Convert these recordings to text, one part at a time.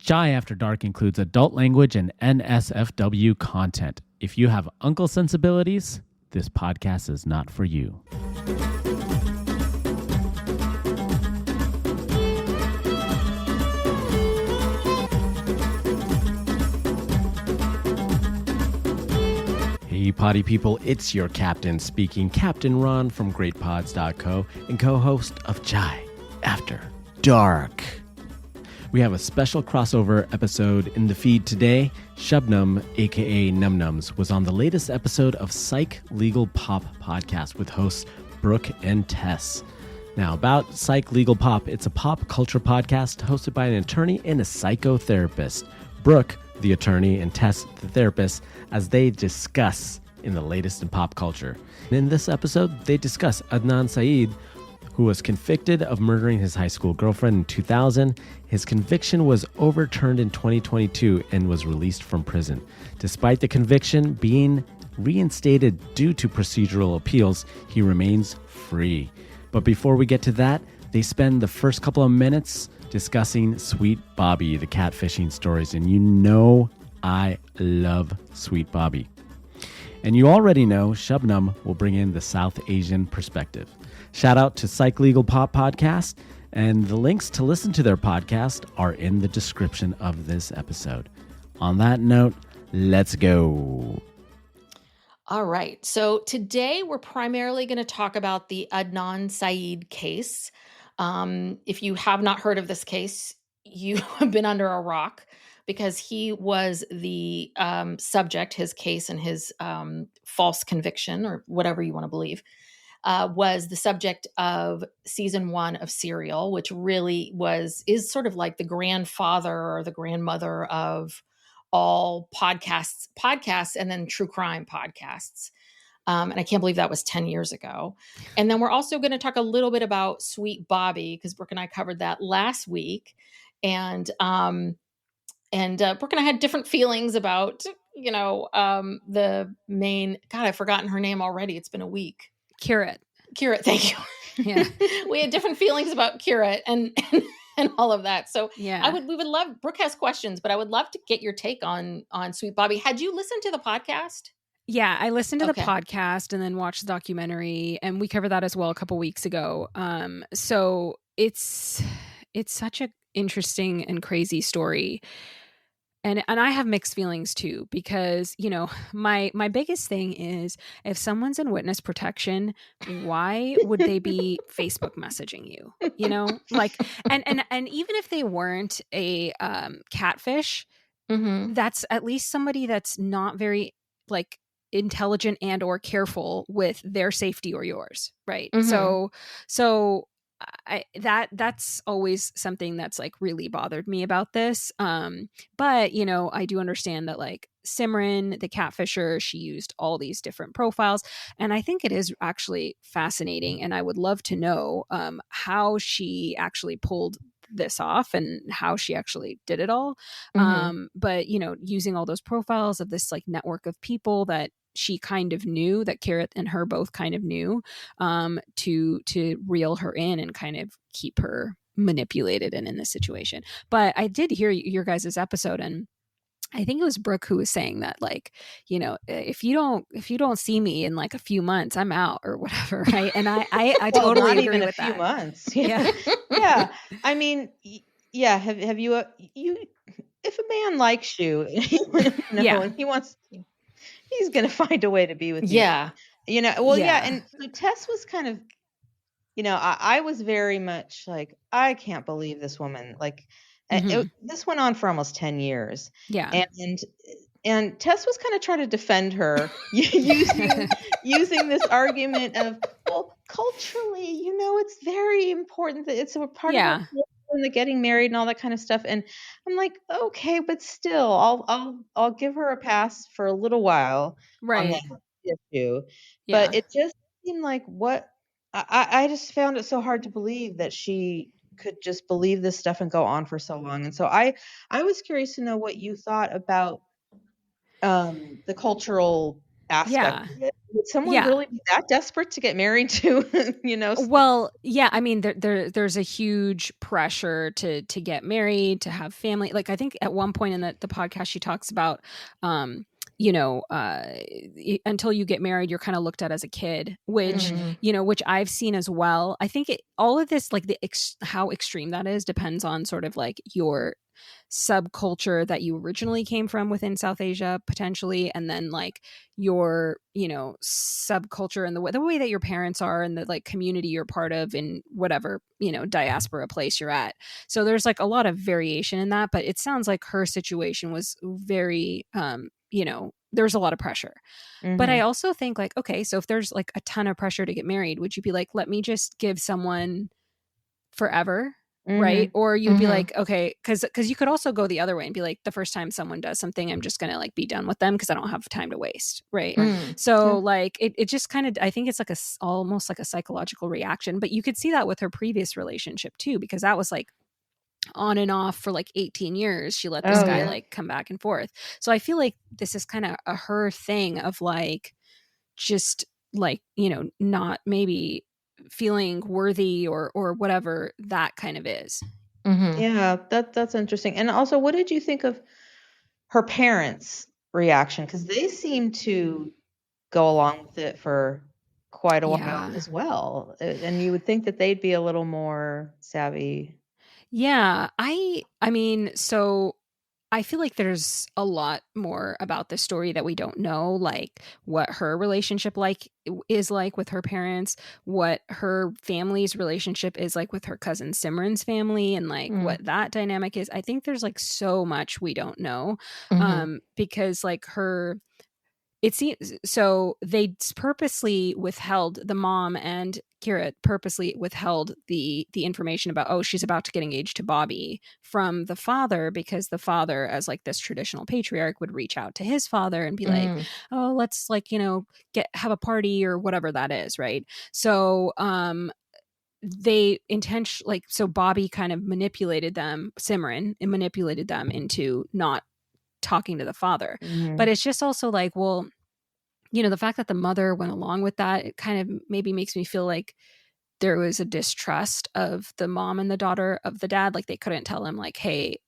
Jai After Dark includes adult language and NSFW content. If you have uncle sensibilities, this podcast is not for you. Hey, potty people, it's your captain speaking, Captain Ron from GreatPods.co and co-host of Jai After Dark. We have a special crossover episode in the feed today. Shabnam, aka Num Nums, was on the latest episode of Psych Legal Pop Podcast with hosts Brooke and Tess. Now, about Psych Legal Pop, it's a pop culture podcast hosted by an attorney and a psychotherapist. Brooke, the attorney, and Tess, the therapist, as they discuss in the latest in pop culture. In this episode, they discuss Adnan Syed, who was convicted of murdering his high school girlfriend in 2000. His conviction was overturned in 2022 and was released from prison. Despite the conviction being reinstated due to procedural appeals, he remains free. But before we get to that, they spend the first couple of minutes discussing Sweet Bobby, the catfishing stories. And you know I love Sweet Bobby. And you already know Shabnam will bring in the South Asian perspective. Shout out to Psych Legal Pop Podcast, and the links to listen to their podcast are in the description of this episode. On that note, let's go. All right. So today we're primarily going to talk about the Adnan Syed case. If you have not heard of this case, you have been under a rock, because he was the subject, his case and his false conviction, or whatever you want to believe, was the subject of season 1 of Serial, which really is sort of like the grandfather or the grandmother of all podcasts and then true crime podcasts. And I can't believe that was 10 years ago. And then we're also going to talk a little bit about Sweet Bobby, because Brooke and I covered that last week. And Brooke and I had different feelings about, the main, God, I've forgotten her name already. It's been a week. Curate. Thank you. Yeah. We had different feelings about Curate and all of that. So yeah, we would love, Brooke has questions, but I would love to get your take on Sweet Bobby. Had you listened to the podcast? Yeah, I listened to the podcast and then watched the documentary, and we covered that as well a couple weeks ago. So it's such an interesting and crazy story. And I have mixed feelings too, because, my biggest thing is, if someone's in witness protection, why would they be Facebook messaging you? And even if they weren't a catfish, that's at least somebody that's not very intelligent and or careful with their safety or yours, right? So that's always something that's really bothered me about this. But I do understand that Simran, the catfisher, she used all these different profiles, and I think it is actually fascinating, and I would love to know how she actually pulled this off and how she actually did it all. But using all those profiles of this network of people that she kind of knew, that Carrot and her both kind of knew, to reel her in and kind of keep her manipulated and in this situation. But I did hear your guys' episode, and I think it was Brooke who was saying that, if you don't see me in a few months, I'm out or whatever, right? And I totally not agree even with a few that. months. Yeah. Yeah. I mean, yeah. Have you if a man likes you, and he wants, he's going to find a way to be with you. Yeah. Yeah. And so Tess was kind of, I was very much I can't believe this woman. This went on for almost 10 years. Yeah. And Tess was kind of trying to defend her using this argument of, well, culturally, it's very important that it's a part of our culture and the getting married and all that kind of stuff. And I'm like, okay, but still, I'll give her a pass for a little while, right, on that issue. Yeah. But it just seemed like I just found it so hard to believe that she could just believe this stuff and go on for so long. And so I was curious to know what you thought about the cultural aspect of it. would someone really be that desperate to get married to, Well, yeah, I mean, there's a huge pressure to get married, to have family. Like, I think at one point in the podcast, she talks about, until you get married, you're kind of looked at as a kid, which, which I've seen as well. I think all of this, like how extreme that is, depends on sort of like your subculture that you originally came from within South Asia, potentially, and then like your subculture and the way that your parents are and the like community you're part of in whatever diaspora place you're at. So there's like a lot of variation in that, but it sounds like her situation was very there's a lot of pressure. But I also think like, okay, so if there's like a ton of pressure to get married, would you be like, let me just give someone forever? Right. Or you'd be like, okay, because you could also go the other way and be like, the first time someone does something, I'm just going to like be done with them because I don't have time to waste. Right. So like it just kind of, I think it's like almost like a psychological reaction. But you could see that with her previous relationship too, because that was like on and off for like 18 years. She let this guy like come back and forth. So I feel like this is kind of a her thing of like, just like, not maybe feeling worthy or whatever that kind of is. Yeah, that's interesting. And also, what did you think of her parents' reaction? Because they seem to go along with it for quite a while as well. And you would think that they'd be a little more savvy. Yeah, I mean, so I feel like there's a lot more about this story that we don't know, like what her relationship is like with her parents, what her family's relationship is like with her cousin Simran's family, and like what that dynamic is. I think there's like so much we don't know, because like it seems so they purposely withheld, the mom and Kira purposely withheld the information about, oh, she's about to get engaged to Bobby from the father, because the father, as like this traditional patriarch, would reach out to his father and be like, oh, let's like, have a party or whatever that is. Right. So, they intentionally, so Bobby kind of Simran manipulated them into not talking to the father. But it's just also like, well, the fact that the mother went along with that, it kind of maybe makes me feel like there was a distrust of the mom and the daughter of the dad. Like they couldn't tell him like, hey,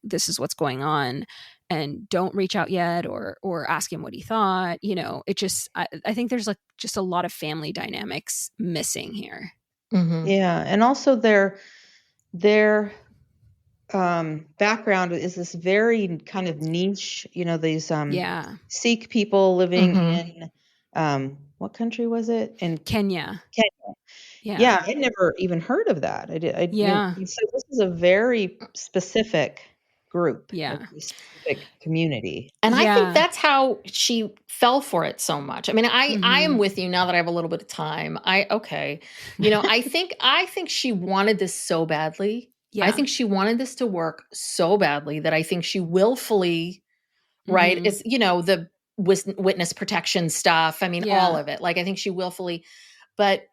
this is what's going on and don't reach out yet, or ask him what he thought. It just, I think there's like just a lot of family dynamics missing here. Yeah. And also their background is this very kind of niche, these Sikh people living in what country was it? In Kenya. Yeah, I'd never even heard of that. So this is a very specific group, specific community. And I think that's how she fell for it so much. I mean, I am with you now that I have a little bit of time. I think she wanted this so badly. Yeah. I think she wanted this to work so badly that I think she willfully, right, is, the witness protection stuff. I mean, all of it. Like, I think she willfully, but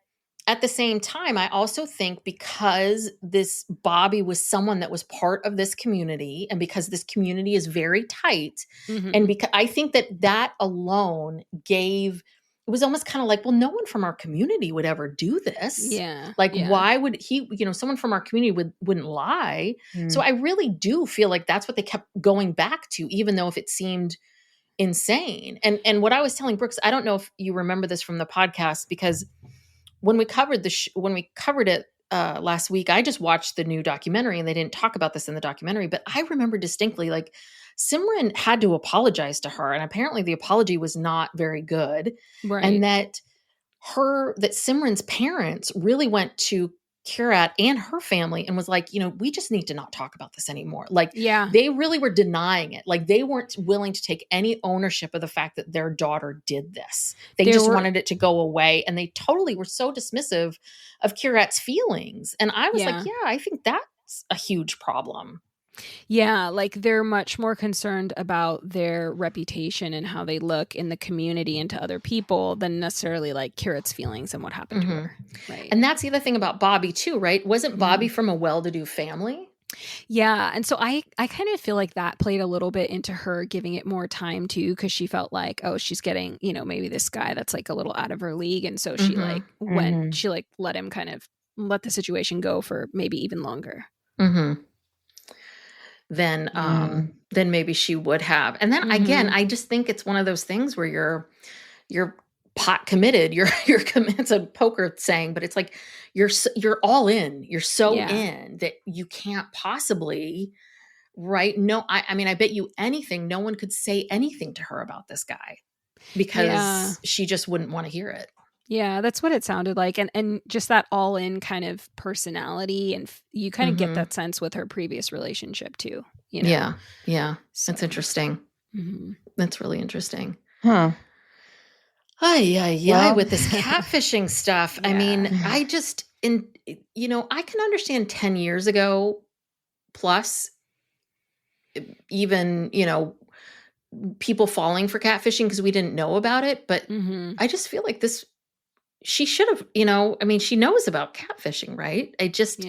at the same time, I also think because this Bobby was someone that was part of this community, and because this community is very tight, and because I think that alone it was almost kind of like, well, no one from our community would ever do this. Yeah. Like, why would he, someone from our community wouldn't lie. So I really do feel like that's what they kept going back to, even though if it seemed insane. And what I was telling Brooks, I don't know if you remember this from the podcast, because when we covered it last week, I just watched the new documentary and they didn't talk about this in the documentary, but I remember distinctly, like, Simran had to apologize to her, and apparently the apology was not very good. Right. And that Simran's parents really went to Kirat and her family and was like, we just need to not talk about this anymore. Like, they really were denying it. Like, they weren't willing to take any ownership of the fact that their daughter did this. They just wanted it to go away. And they totally were so dismissive of Kirat's feelings. And I was like, I think that's a huge problem. Yeah, like they're much more concerned about their reputation and how they look in the community and to other people than necessarily like Kirat's feelings and what happened to her. Right. And that's the other thing about Bobby too, right? Wasn't Bobby from a well-to-do family? Yeah. And so I kind of feel like that played a little bit into her giving it more time too, because she felt like, oh, she's getting, maybe this guy that's like a little out of her league. And so she like she like let him kind of let the situation go for maybe even longer. Then maybe she would have. And then again, I just think it's one of those things where you're pot committed. You're committed. It's a poker saying, but it's like you're all in. You're so in that you can't possibly, right? No, I mean, I bet you anything, no one could say anything to her about this guy because she just wouldn't want to hear it. Yeah, that's what it sounded like. And just that all in kind of personality. And you kind of get that sense with her previous relationship too. Yeah. So. That's interesting. That's really interesting. Huh. With this catfishing stuff. I mean, I can understand 10 years ago plus even, people falling for catfishing because we didn't know about it. But I just feel like she should have, she knows about catfishing, right? Just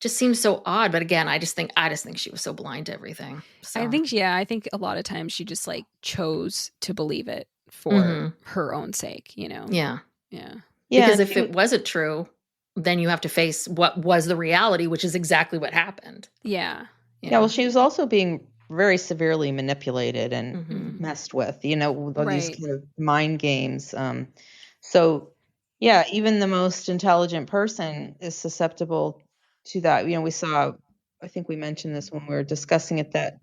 seems so odd. But again, I just think she was so blind to everything. So. I think a lot of times she just like chose to believe it for her own sake, Yeah. Because if it wasn't true, then you have to face what was the reality, which is exactly what happened. Yeah. Well, she was also being very severely manipulated and messed with, these kind of mind games. So even the most intelligent person is susceptible to that. We saw, I think we mentioned this when we were discussing it, that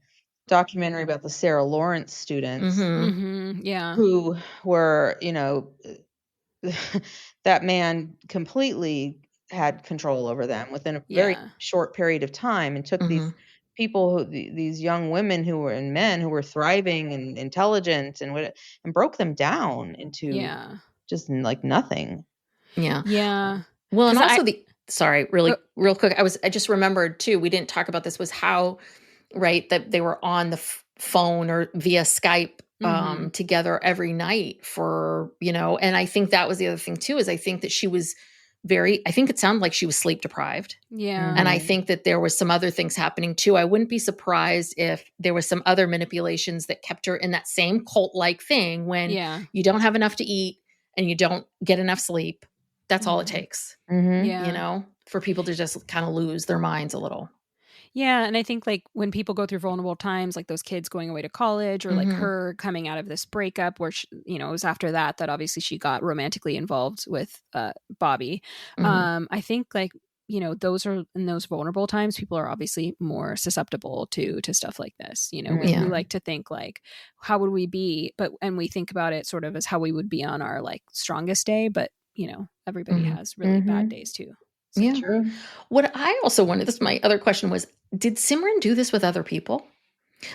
documentary about the Sarah Lawrence students who were, that man completely had control over them within a very short period of time and took these people, these young women and men who were thriving and intelligent and broke them down into just like nothing. Yeah. Well, and also real quick, I just remembered too, we didn't talk about this, was how, right, that they were on the phone or via Skype together every night for, and I think that was the other thing too, is I think that she was I think it sounded like she was sleep deprived. Yeah. And I think that there was some other things happening too. I wouldn't be surprised if there was some other manipulations that kept her in that same cult-like thing when you don't have enough to eat and you don't get enough sleep. That's all it takes, for people to just kind of lose their minds a little. Yeah. And I think like when people go through vulnerable times, like those kids going away to college or like her coming out of this breakup where, it was after that obviously she got romantically involved with Bobby. I think like, those are in those vulnerable times, people are obviously more susceptible to stuff like this. We like to think like, how would we be? And we think about it sort of as how we would be on our like strongest day. But, everybody has really bad days too. So true. What I also wondered, this is my other question, was, did Simran do this with other people?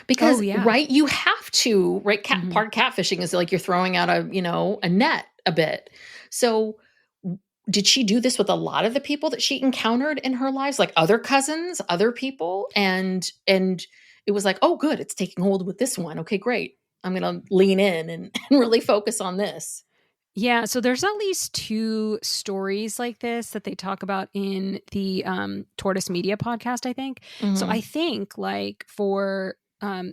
Because, right, you have to, right? Part catfishing is like you're throwing out a net a bit. So did she do this with a lot of the people that she encountered in her lives, like other cousins, other people? And it was like, oh, good, it's taking hold with this one. Okay, great. I'm going to lean in and really focus on this. Yeah, so there's at least 2 stories like this that they talk about in the Tortoise Media podcast, I think. So I think like for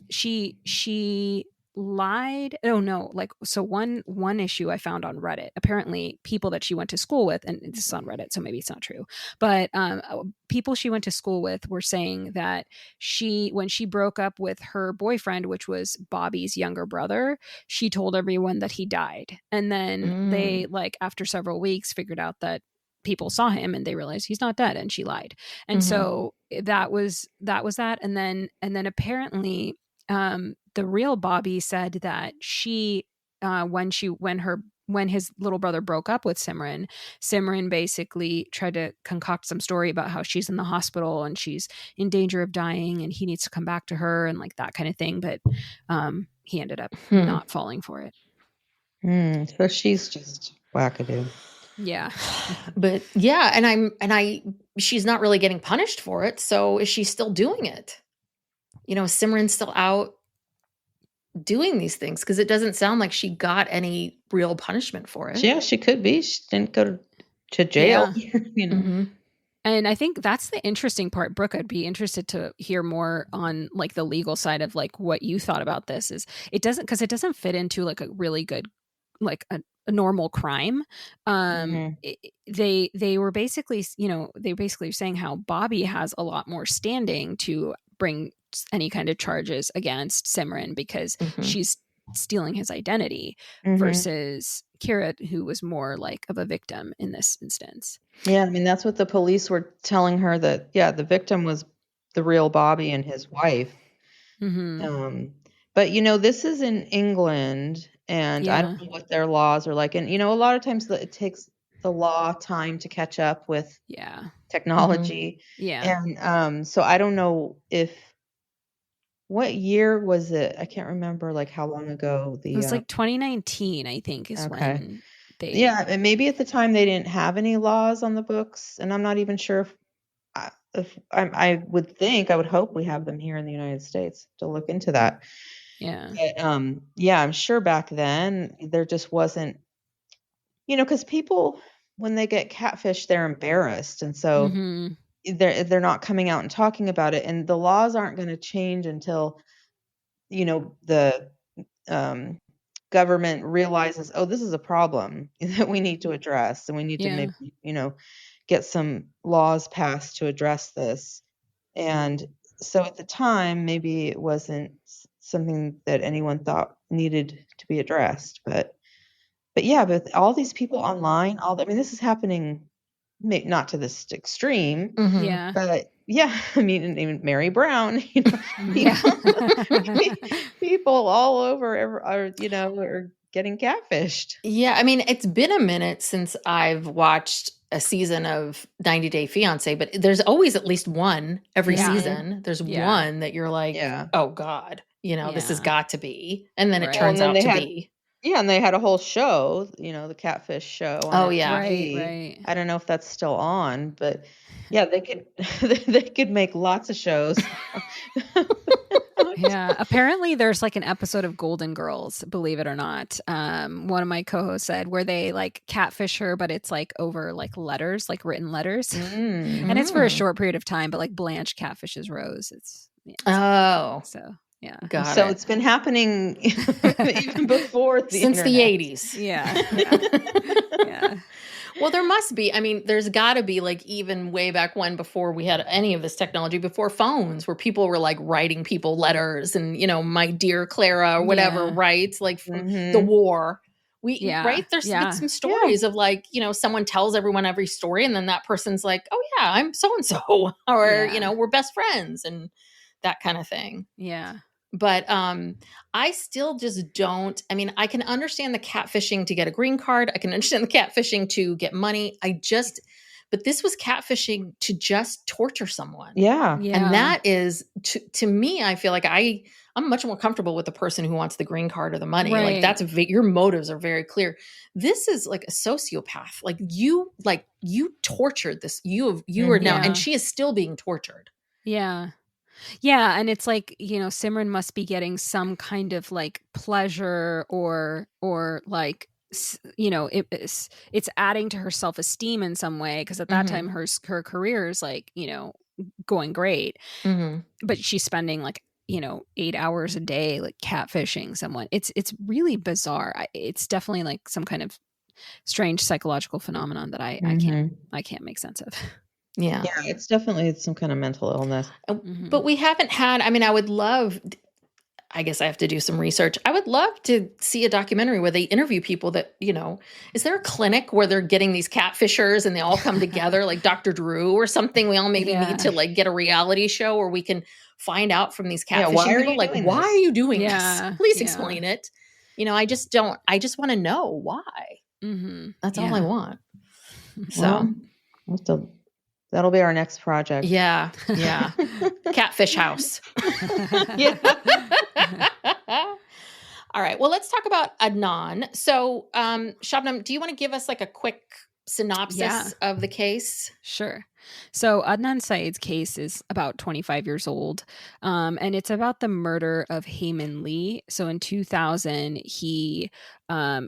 she lied. Oh no, like so one issue I found on Reddit. Apparently people that she went to school with, and this is on Reddit, so maybe it's not true, but people she went to school with were saying that when she broke up with her boyfriend, which was Bobby's younger brother, she told everyone that he died. And then they, like, after several weeks figured out that people saw him and they realized he's not dead, and she lied. And so that was that. And then apparently the real Bobby said that she when his little brother broke up with Simran basically tried to concoct some story about how she's in the hospital and she's in danger of dying and he needs to come back to her and like that kind of thing. But he ended up not falling for it. So she's just wackadoo. Yeah. But yeah, and she's not really getting punished for it. So is she still doing it? Is Simran's still out doing these things? Because it doesn't sound like she got any real punishment for it. Yeah, she could be. She didn't go to jail. Yeah. And I think that's the interesting part. Brooke, I'd be interested to hear more on like the legal side of like what you thought about this. Is it doesn't fit into like a really good, like a normal crime. They were basically, they basically were saying how Bobby has a lot more standing to bring any kind of charges against Simran because she's stealing his identity versus Kira, who was more like of a victim in this instance. Yeah, I mean, that's what the police were telling her, that, the victim was the real Bobby and his wife. But, this is in England, and I don't know what their laws are like. And, a lot of times it takes the law time to catch up with technology. And so I don't know what year was it? I can't remember like how long ago it was like 2019, I think, is when they. And maybe at the time they didn't have any laws on the books, and I'm not even sure if I would hope we have them here in the United States to look into that. But, I'm sure back then there just wasn't, because people, when they get catfished, they're embarrassed, and so they're not coming out and talking about it, and the laws aren't going to change until the government realizes, oh, this is a problem that we need to address, and we need to maybe get some laws passed to address this. And so at the time, maybe it wasn't something that anyone thought needed to be addressed, but all these people online, this is happening, not to this extreme, but I mean, and even Mary Brown, people all over are getting catfished. Yeah, I mean, it's been a minute since I've watched a season of 90 Day Fiancé, but there's always at least one every season. There's one that you're like, oh God, this has got to be, and then it turns out to be. Yeah, and they had a whole show, the Catfish show. Right. I don't know if that's still on, but they could make lots of shows. Apparently there's like an episode of Golden Girls, believe it or not. One of my co-hosts said, where they like catfish her, but it's like over like letters, like written letters, and it's for a short period of time. But like Blanche catfishes Rose. So. Yeah. So it's been happening even before since internet. The 80s. Yeah. Well, there must be. I mean, there's got to be like even way back when, before we had any of this technology, before phones, where people were like writing people letters and, my dear Clara or whatever, right? Like from the war. Right? There's like some stories of like, someone tells everyone every story, and then that person's like, oh yeah, I'm so-and-so, or, we're best friends and that kind of thing. Yeah. But I still just don't. I mean, I can understand the catfishing to get a green card. I can understand the catfishing to get money. But this was catfishing to just torture someone. Yeah. And that is, to me, I feel like I'm much more comfortable with the person who wants the green card or the money. Right. Like your motives are very clear. This is like a sociopath. Like you tortured this. You are now, and she is still being tortured. Yeah. Yeah, and it's like, Simran must be getting some kind of like pleasure or like, it's adding to her self-esteem in some way, because at that time her career is like, going great. But she's spending like, 8 hours a day like catfishing someone. It's really bizarre. It's definitely like some kind of strange psychological phenomenon that I can't make sense of. Yeah, it's definitely some kind of mental illness. But we haven't had, I would love, I guess I have to do some research. I would love to see a documentary where they interview people that, is there a clinic where they're getting these catfishers and they all come together like Dr. Drew or something? We all maybe need to like get a reality show where we can find out from these catfishing people, like, why are you doing this? Please explain it. I just want to know why. That's all I want. So that'll be our next project. Yeah. Catfish house. All right. Well, let's talk about Adnan. So, Shabnam, do you want to give us like a quick synopsis of the case? Sure. So Adnan Syed's case is about 25 years old, and it's about the murder of Heyman Lee. So in 2000, he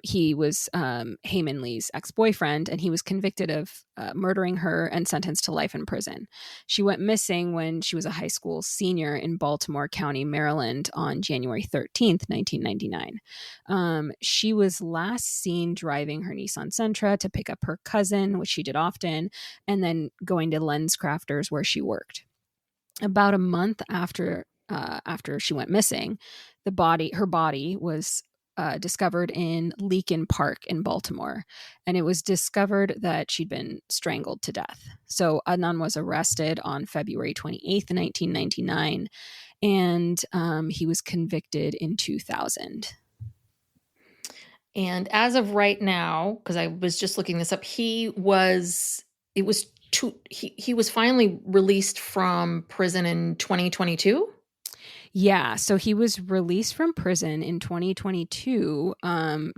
he was Heyman Lee's ex-boyfriend, and he was convicted of murdering her and sentenced to life in prison. She went missing when she was a high school senior in Baltimore County, Maryland on January 13th, 1999. She was last seen driving her Nissan Sentra to pick up her cousin, which she did often, and then going to Lens Crafters where she worked. About a month after she went missing, her body was discovered in Leakin Park in Baltimore, and it was discovered that she'd been strangled to death. So Adnan was arrested on February 28th, 1999, and he was convicted in 2000. And as of right now, because I was just looking this up, he was finally released from prison in 2022. Yeah, so he was released from prison in 2022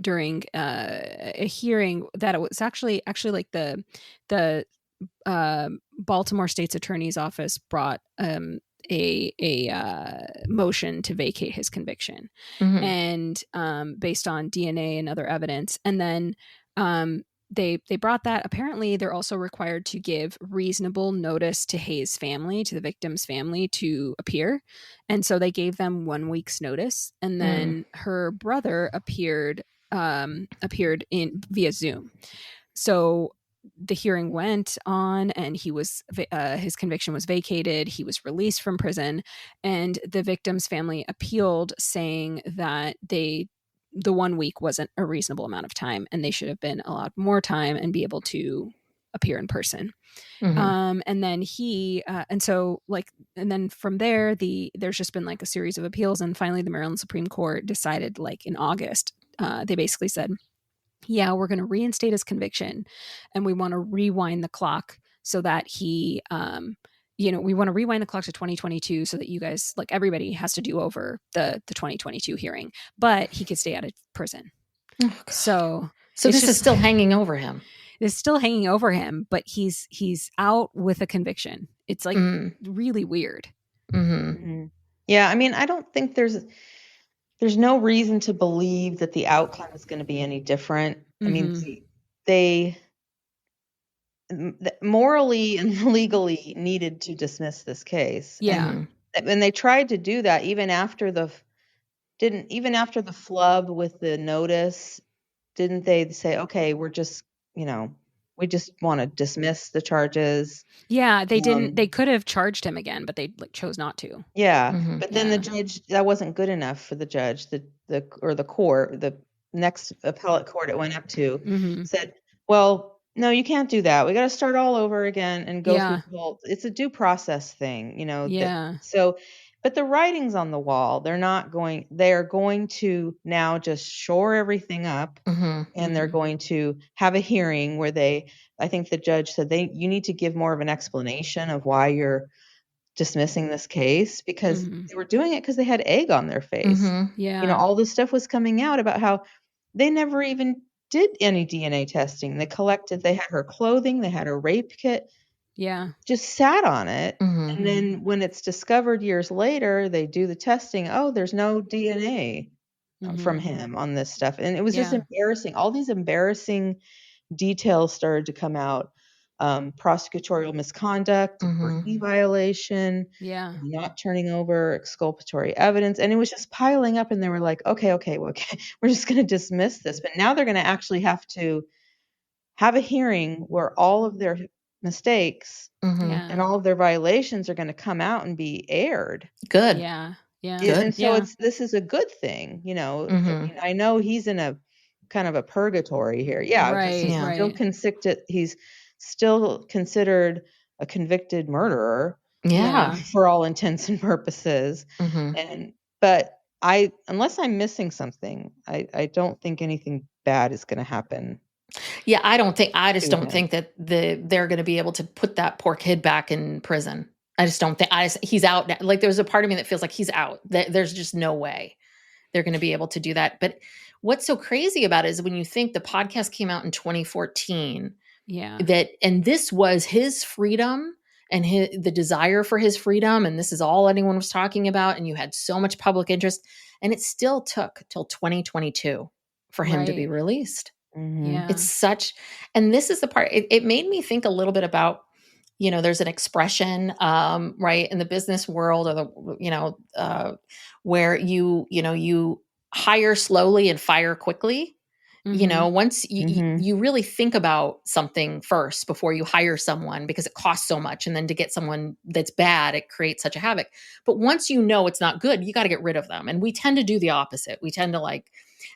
during a hearing that it was actually like the Baltimore State's Attorney's Office brought a motion to vacate his conviction, and based on DNA and other evidence, and then they brought that. Apparently, they're also required to give reasonable notice to Hayes' family, to the victim's family, to appear. And so they gave them 1 week's notice. And then her brother appeared in via Zoom. So the hearing went on, and his conviction was vacated. He was released from prison, and the victim's family appealed, saying that the 1 week wasn't a reasonable amount of time, and they should have been allowed more time and be able to appear in person. And then and then from there, there's just been like a series of appeals, and finally the Maryland Supreme Court decided, like in August, they basically said, yeah, we're going to reinstate his conviction, and we want to rewind the clock so that he we want to rewind the clock to 2022 so that you guys, like everybody, has to do over the 2022 hearing, but he could stay out of prison. Oh, so this is still hanging over him. It's still hanging over him, but he's out with a conviction. It's like really weird. Yeah, I mean, I don't think there's no reason to believe that the outcome is going to be any different. I mean, they morally and legally needed to dismiss this case. Yeah. And they tried to do that even after the flub with the notice. Didn't they say, okay, we just want to dismiss the charges? Yeah, they didn't. They could have charged him again, but they chose not to. Yeah, but then the judge, that wasn't good enough for the judge. The court, the next appellate court it went up to, said, well, no, you can't do that. We got to start all over again and go through the whole. It's a due process thing, Yeah. But the writing's on the wall. They are going to now just shore everything up, and they're going to have a hearing where I think the judge said you need to give more of an explanation of why you're dismissing this case, because they were doing it because they had egg on their face. Yeah. All this stuff was coming out about how they never even did any DNA testing. They had her clothing, they had her rape kit. Yeah. Just sat on it. And then when it's discovered years later, they do the testing. Oh, there's no DNA from him on this stuff. And it was just embarrassing. All these embarrassing details started to come out. Prosecutorial misconduct, diversity violation, not turning over exculpatory evidence. And it was just piling up, and they were like, okay, we're just going to dismiss this. But now they're going to actually have to have a hearing where all of their mistakes and all of their violations are going to come out and be aired. Good. Yeah. And so this is a good thing, I mean, I know he's in a kind of a purgatory here. Yeah. Right. He's still considered a convicted murderer. Yeah. For all intents and purposes. But unless I'm missing something, I don't think anything bad is going to happen. Yeah, I just don't think that they're going to be able to put that poor kid back in prison. I just don't think he's out now. Like, there's a part of me that feels like he's out. There's just no way they're going to be able to do that. But what's so crazy about it is when you think the podcast came out in 2014, and this was his freedom and the desire for his freedom, and this is all anyone was talking about, and you had so much public interest, and it still took till 2022 for him to be released. Yeah. It's such, and this is the part, it made me think a little bit about, there's an expression, right, in the business world, or the, where you hire slowly and fire quickly. Once you really think about something first before you hire someone, because it costs so much. And then to get someone that's bad, it creates such a havoc. But once it's not good, you got to get rid of them. And we tend to do the opposite. We tend to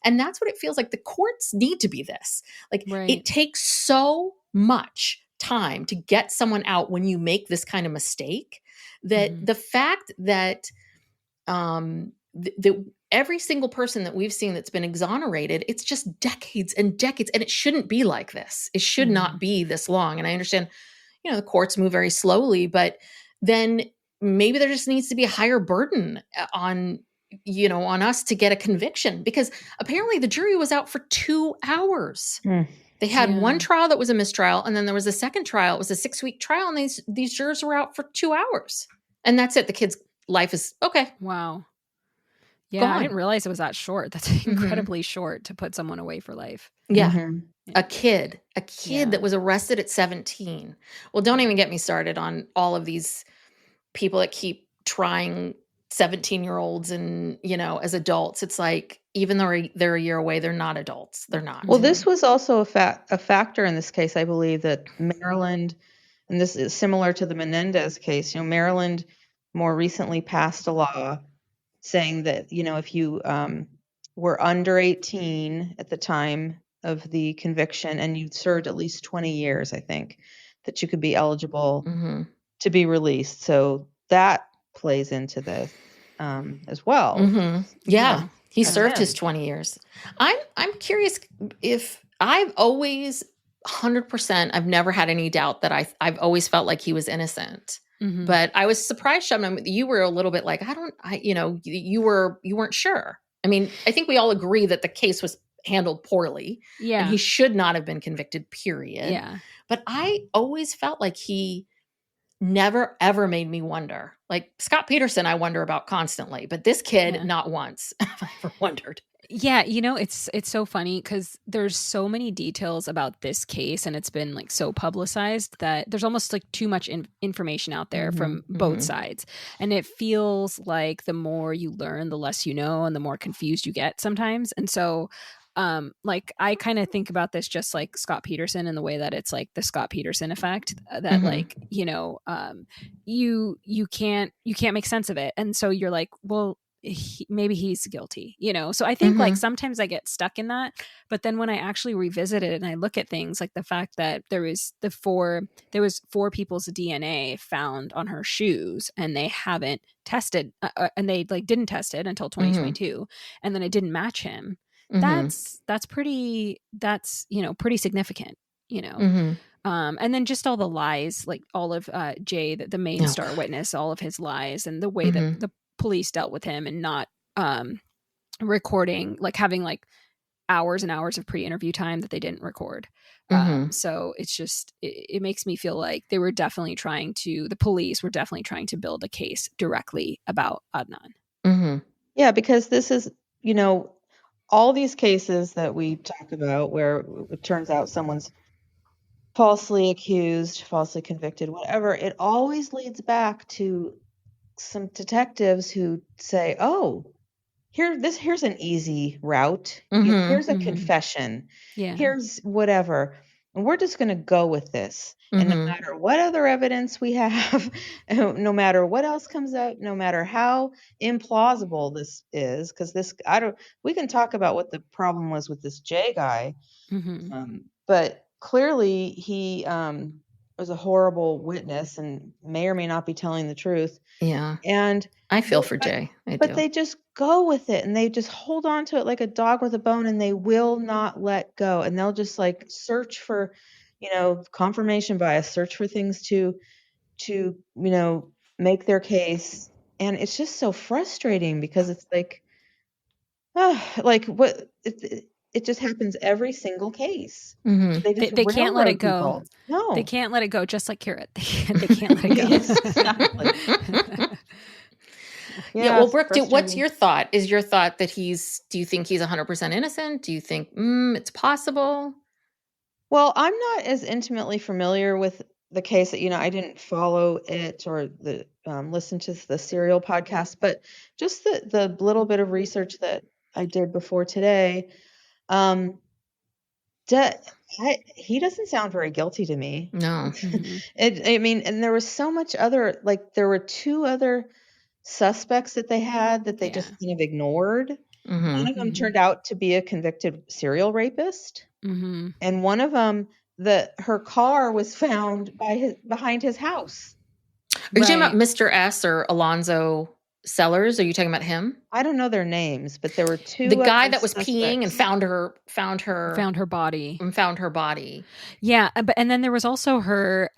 and that's what it feels like. The courts need to be this. It takes so much time to get someone out when you make this kind of mistake, that the fact that every single person that we've seen that's been exonerated, it's just decades and decades, and it shouldn't be like this. It should not be this long. And I understand, the courts move very slowly, but then maybe there just needs to be a higher burden on us to get a conviction, because apparently the jury was out for 2 hours. They had one trial that was a mistrial, and then there was a second trial. It was a 6-week trial, and these jurors were out for 2 hours, and that's it. The kid's life is okay. Wow. Yeah, I didn't realize it was that short. That's incredibly short to put someone away for life. Yeah. A kid that was arrested at 17. Well, don't even get me started on all of these people that keep trying 17-year-olds and, as adults. It's like, even though they're a year away, they're not adults. They're not. Well, this was also a factor in this case, I believe, that Maryland, and this is similar to the Menendez case, Maryland more recently passed a law saying that, if you were under 18 at the time of the conviction and you'd served at least 20 years, I think, that you could be eligible to be released. So that plays into this as well. Yeah. He served his 20 years. I'm curious if I've always 100%, I've never had any doubt that I've always felt like he was innocent. But I was surprised, Shabnam, you were a little bit like, you weren't sure. I mean, I think we all agree that the case was handled poorly. Yeah. And he should not have been convicted, period. Yeah. But I always felt like he never, ever made me wonder. Like Scott Peterson, I wonder about constantly, but this kid, not once have I ever wondered. Yeah, it's so funny because there's so many details about this case, and it's been so publicized that there's almost too much information out there from both sides. And it feels like the more you learn, the less you know, and the more confused you get sometimes. And so I kind of think about this just like Scott Peterson, in the way that it's the Scott Peterson effect, that you can't make sense of it. And so you're like, well, maybe he's guilty, So I think sometimes I get stuck in that, but then when I actually revisit it and I look at things like the fact that there was 4 people's DNA found on her shoes, and they haven't tested, and they didn't test it until 2022, and then it didn't match him. That's pretty significant, and then just all the lies, all of Jay, the main star witness, all of his lies, and the way that the police dealt with him, and not recording, having hours and hours of pre-interview time that they didn't record. So it's just, it makes me feel like the police were definitely trying to build a case directly about Adnan. Yeah, because this is, all these cases that we talk about where it turns out someone's falsely accused, falsely convicted, whatever, it always leads back to some detectives who say, oh, here's an easy route. Here's a confession. Yeah. Here's whatever. And we're just going to go with this. And no matter what other evidence we have, no matter what else comes out, no matter how implausible this is, because we can talk about what the problem was with this Jay guy. But clearly he was a horrible witness and may or may not be telling the truth. Yeah. And I feel for Jay. But they just go with it, and they just hold on to it like a dog with a bone, and they will not let go. And they'll just search for, confirmation bias, search for things to make their case. And it's just so frustrating because it's what it just happens every single case. They can't let it go. People. No, they can't let it go. Just like Carrot, they can't let it go. Yes, exactly. Yeah. Well, Brooke, what's your thought? Is your thought that do you think he's 100% innocent? Do you think it's possible? Well, I'm not as intimately familiar with the case that, I didn't follow it or listen to the Serial podcast, but just the little bit of research that I did before today, he doesn't sound very guilty to me. No. And there was so much other, there were 2 other suspects that they had that they just kind of ignored. Mm-hmm. One of them turned out to be a convicted serial rapist. Mm-hmm. And one of them, her car was found behind his house. Are you talking about Mr. S or Alonzo Sellers? Are you talking about him? I don't know their names, but there were 2. The guy that was peeing and found her body. And found her body. Yeah, and then there was also her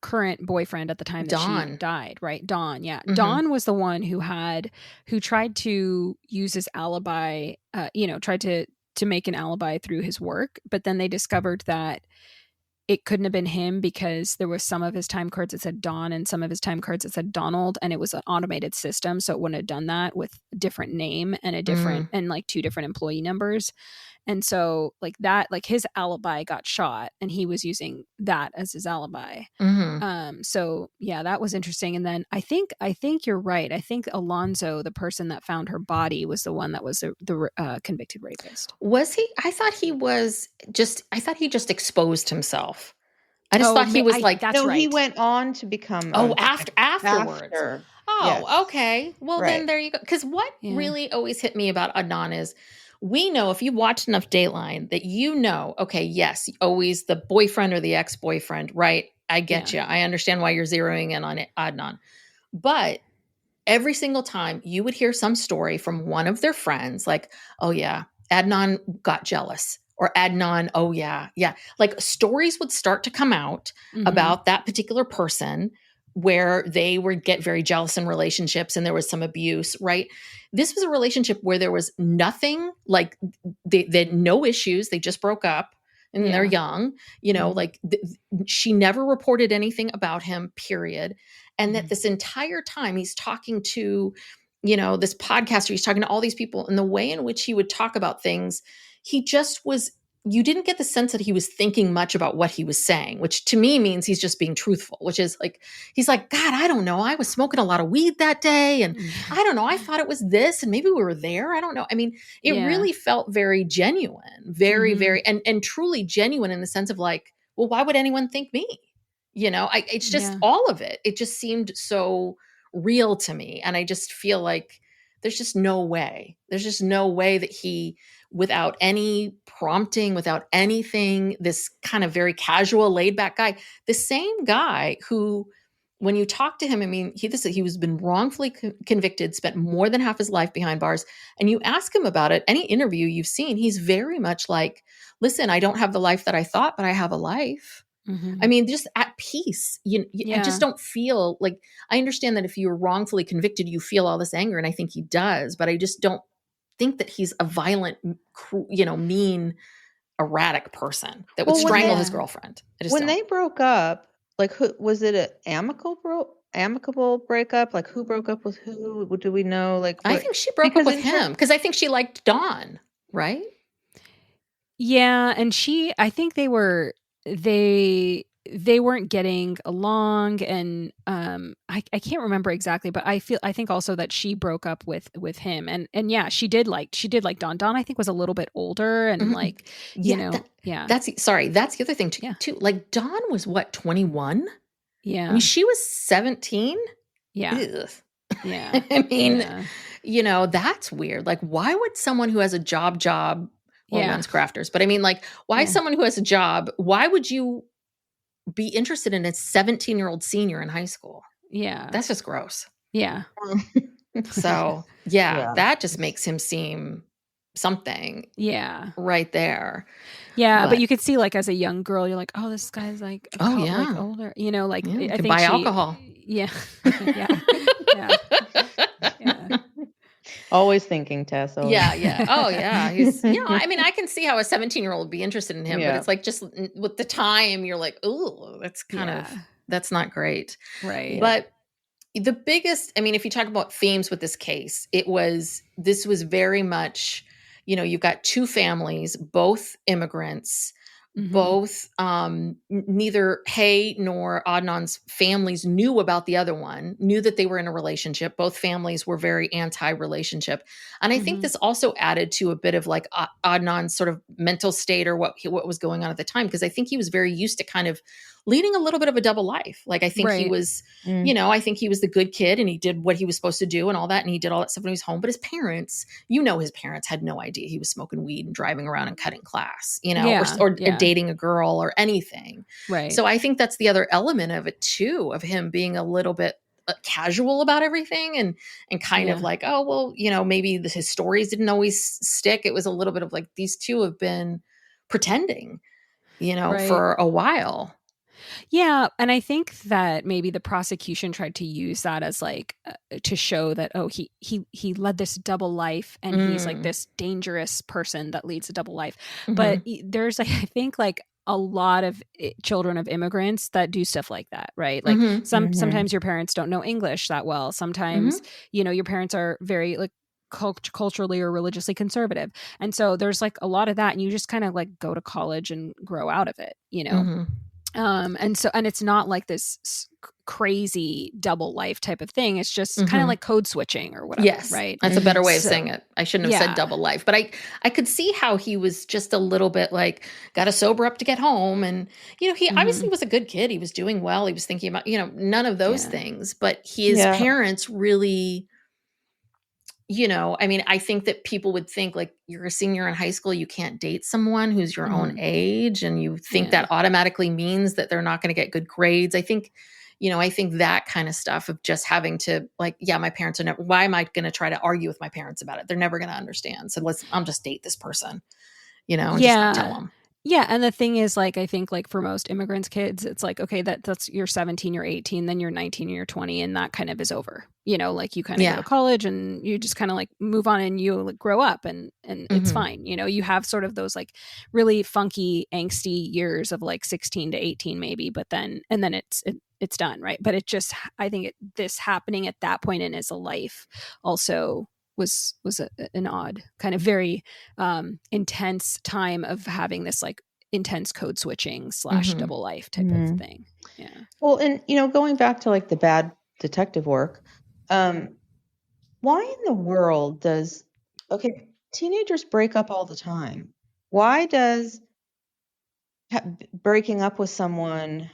current boyfriend at the time that she died, right? Don, yeah. Mm-hmm. Don was the one who tried to use his alibi, tried to make an alibi through his work, but then they discovered that it couldn't have been him because there was some of his time cards that said Don and some of his time cards that said Donald, and it was an automated system, so it wouldn't have done that with a different name and a different and 2 different employee numbers. And so his alibi got shot and he was using that as his alibi. Mm-hmm. So yeah, that was interesting. And then I think you're right. I think Alonzo, the person that found her body, was the one that was the convicted rapist. Was he? I thought he just exposed himself. I just thought he was that's right. He went on to become afterwards. After. Oh, yes. Okay. Well, then there you go. Because what really always hit me about Adnan is, we know, if you watched enough Dateline, that okay, yes, always the boyfriend or the ex-boyfriend, right? I get you. I understand why you're zeroing in on Adnan. But every single time you would hear some story from one of their friends, like, oh yeah, Adnan got jealous. Or Adnan, oh yeah. Stories would start to come out about that particular person where they would get very jealous in relationships and there was some abuse, right? This was a relationship where there was nothing, they had no issues. They just broke up and they're young, she never reported anything about him, period. And that this entire time he's talking to, this podcaster, he's talking to all these people, and the way in which he would talk about things, he just was, you didn't get the sense that he was thinking much about what he was saying, which to me means he's just being truthful, which is he's like, God, I don't know. I was smoking a lot of weed that day. And I don't know. I thought it was this and maybe we were there. I don't know. I mean, it really felt very genuine, very, very, and truly genuine in the sense of well, why would anyone think me? It's just all of it. It just seemed so real to me. And I just feel like there's just no way. There's just no way that he, without any prompting, without anything, this kind of very casual, laid back guy, the same guy who, when you talk to him, I mean, he was been wrongfully convicted, spent more than half his life behind bars. And you ask him about it, any interview you've seen, he's very much like, listen, I don't have the life that I thought, but I have a life. Mm-hmm. I mean, just at peace. I just don't feel I understand that if you're wrongfully convicted, you feel all this anger. And I think he does, but I just don't think that he's a violent, mean, erratic person that would strangle his girlfriend. When they broke up, who was it? An amicable breakup? Who broke up with who? Do we know? I think she broke up with him because I think she liked Dawn, right? Yeah, and I think they weren't getting along, and I can't remember exactly, but I think also that she broke up with him, and yeah, she did like Dawn. Dawn, I think, was a little bit older, and that's the other thing too. Dawn was what, 21? Yeah, I mean, she was 17. Yeah, Ugh. Yeah. I mean, that's weird. Why would someone who has a job? Well, one's crafters, but I mean, why someone who has a job? Why would you be interested in a 17-year-old senior in high school? Yeah. That's just gross. Yeah. So that just makes him seem something. Yeah. Right there. Yeah. But you could see as a young girl, you're like, oh, this guy's older, I think buy alcohol. Yeah. Yeah. Yeah. Yeah. Always thinking, Tess. Always. Yeah. Oh, yeah. He's, I mean, I can see how a 17-year-old would be interested in him, but it's just with the time, you're like, ooh, that's kind of, that's not great. Right. But the biggest, I mean, if you talk about themes with this case, this was very much, you've got two families, both immigrants, both, neither Hay nor Adnan's families knew about the other one, knew that they were in a relationship. Both families were very anti-relationship. And I think this also added to a bit of like Adnan's sort of mental state or what was going on at the time. Because I think he was very used to kind of leading a little bit of a double life. Like I think he was, I think he was the good kid and he did what he was supposed to do and all that. And he did all that stuff when he was home. But his parents, his parents had no idea he was smoking weed and driving around and cutting class, or dating a girl or anything. Right. So I think that's the other element of it too, of him being a little bit casual about everything and kind of like, oh, well, maybe his stories didn't always stick. It was a little bit of like, these two have been pretending, for a while. Yeah. And I think that maybe the prosecution tried to use that as like to show that, oh, he led this double life and he's like this dangerous person that leads a double life. But there's like, I think like a lot of children of immigrants that do stuff like that, right? Like sometimes your parents don't know English that well. Sometimes, your parents are very like culturally or religiously conservative. And so there's like a lot of that and you just kind of like go to college and grow out of it, and it's not like this crazy double life type of thing. It's just kind of like code switching or whatever. Yes, right. That's a better way of saying it. I shouldn't have said double life, but I could see how he was just a little bit like, got to sober up to get home. And, he obviously was a good kid. He was doing well. He was thinking about, none of those things, but his parents really, I think that people would think like you're a senior in high school, you can't date someone who's your own age. And you think that automatically means that they're not going to get good grades. I think that kind of stuff of just having to like, my parents are never, why am I going to try to argue with my parents about it? They're never going to understand. So I'll just date this person, and just not tell them. Yeah. And the thing is, like, I think like for most immigrants' kids, it's like, okay, that's you're 17, you're 18, then you're 19, you're 20, and that kind of is over. Like you kind of go to college and you just kind of like move on and you like grow up and it's fine. You have sort of those like really funky, angsty years of like 16 to 18 maybe, but then it's done, right? But it just, I think this happening at that point in his life also was an odd kind of very intense time of having this like intense code switching / double life type of thing. Yeah. Well, and going back to like the bad detective work, why in the world does teenagers break up all the time? Why does breaking up with someone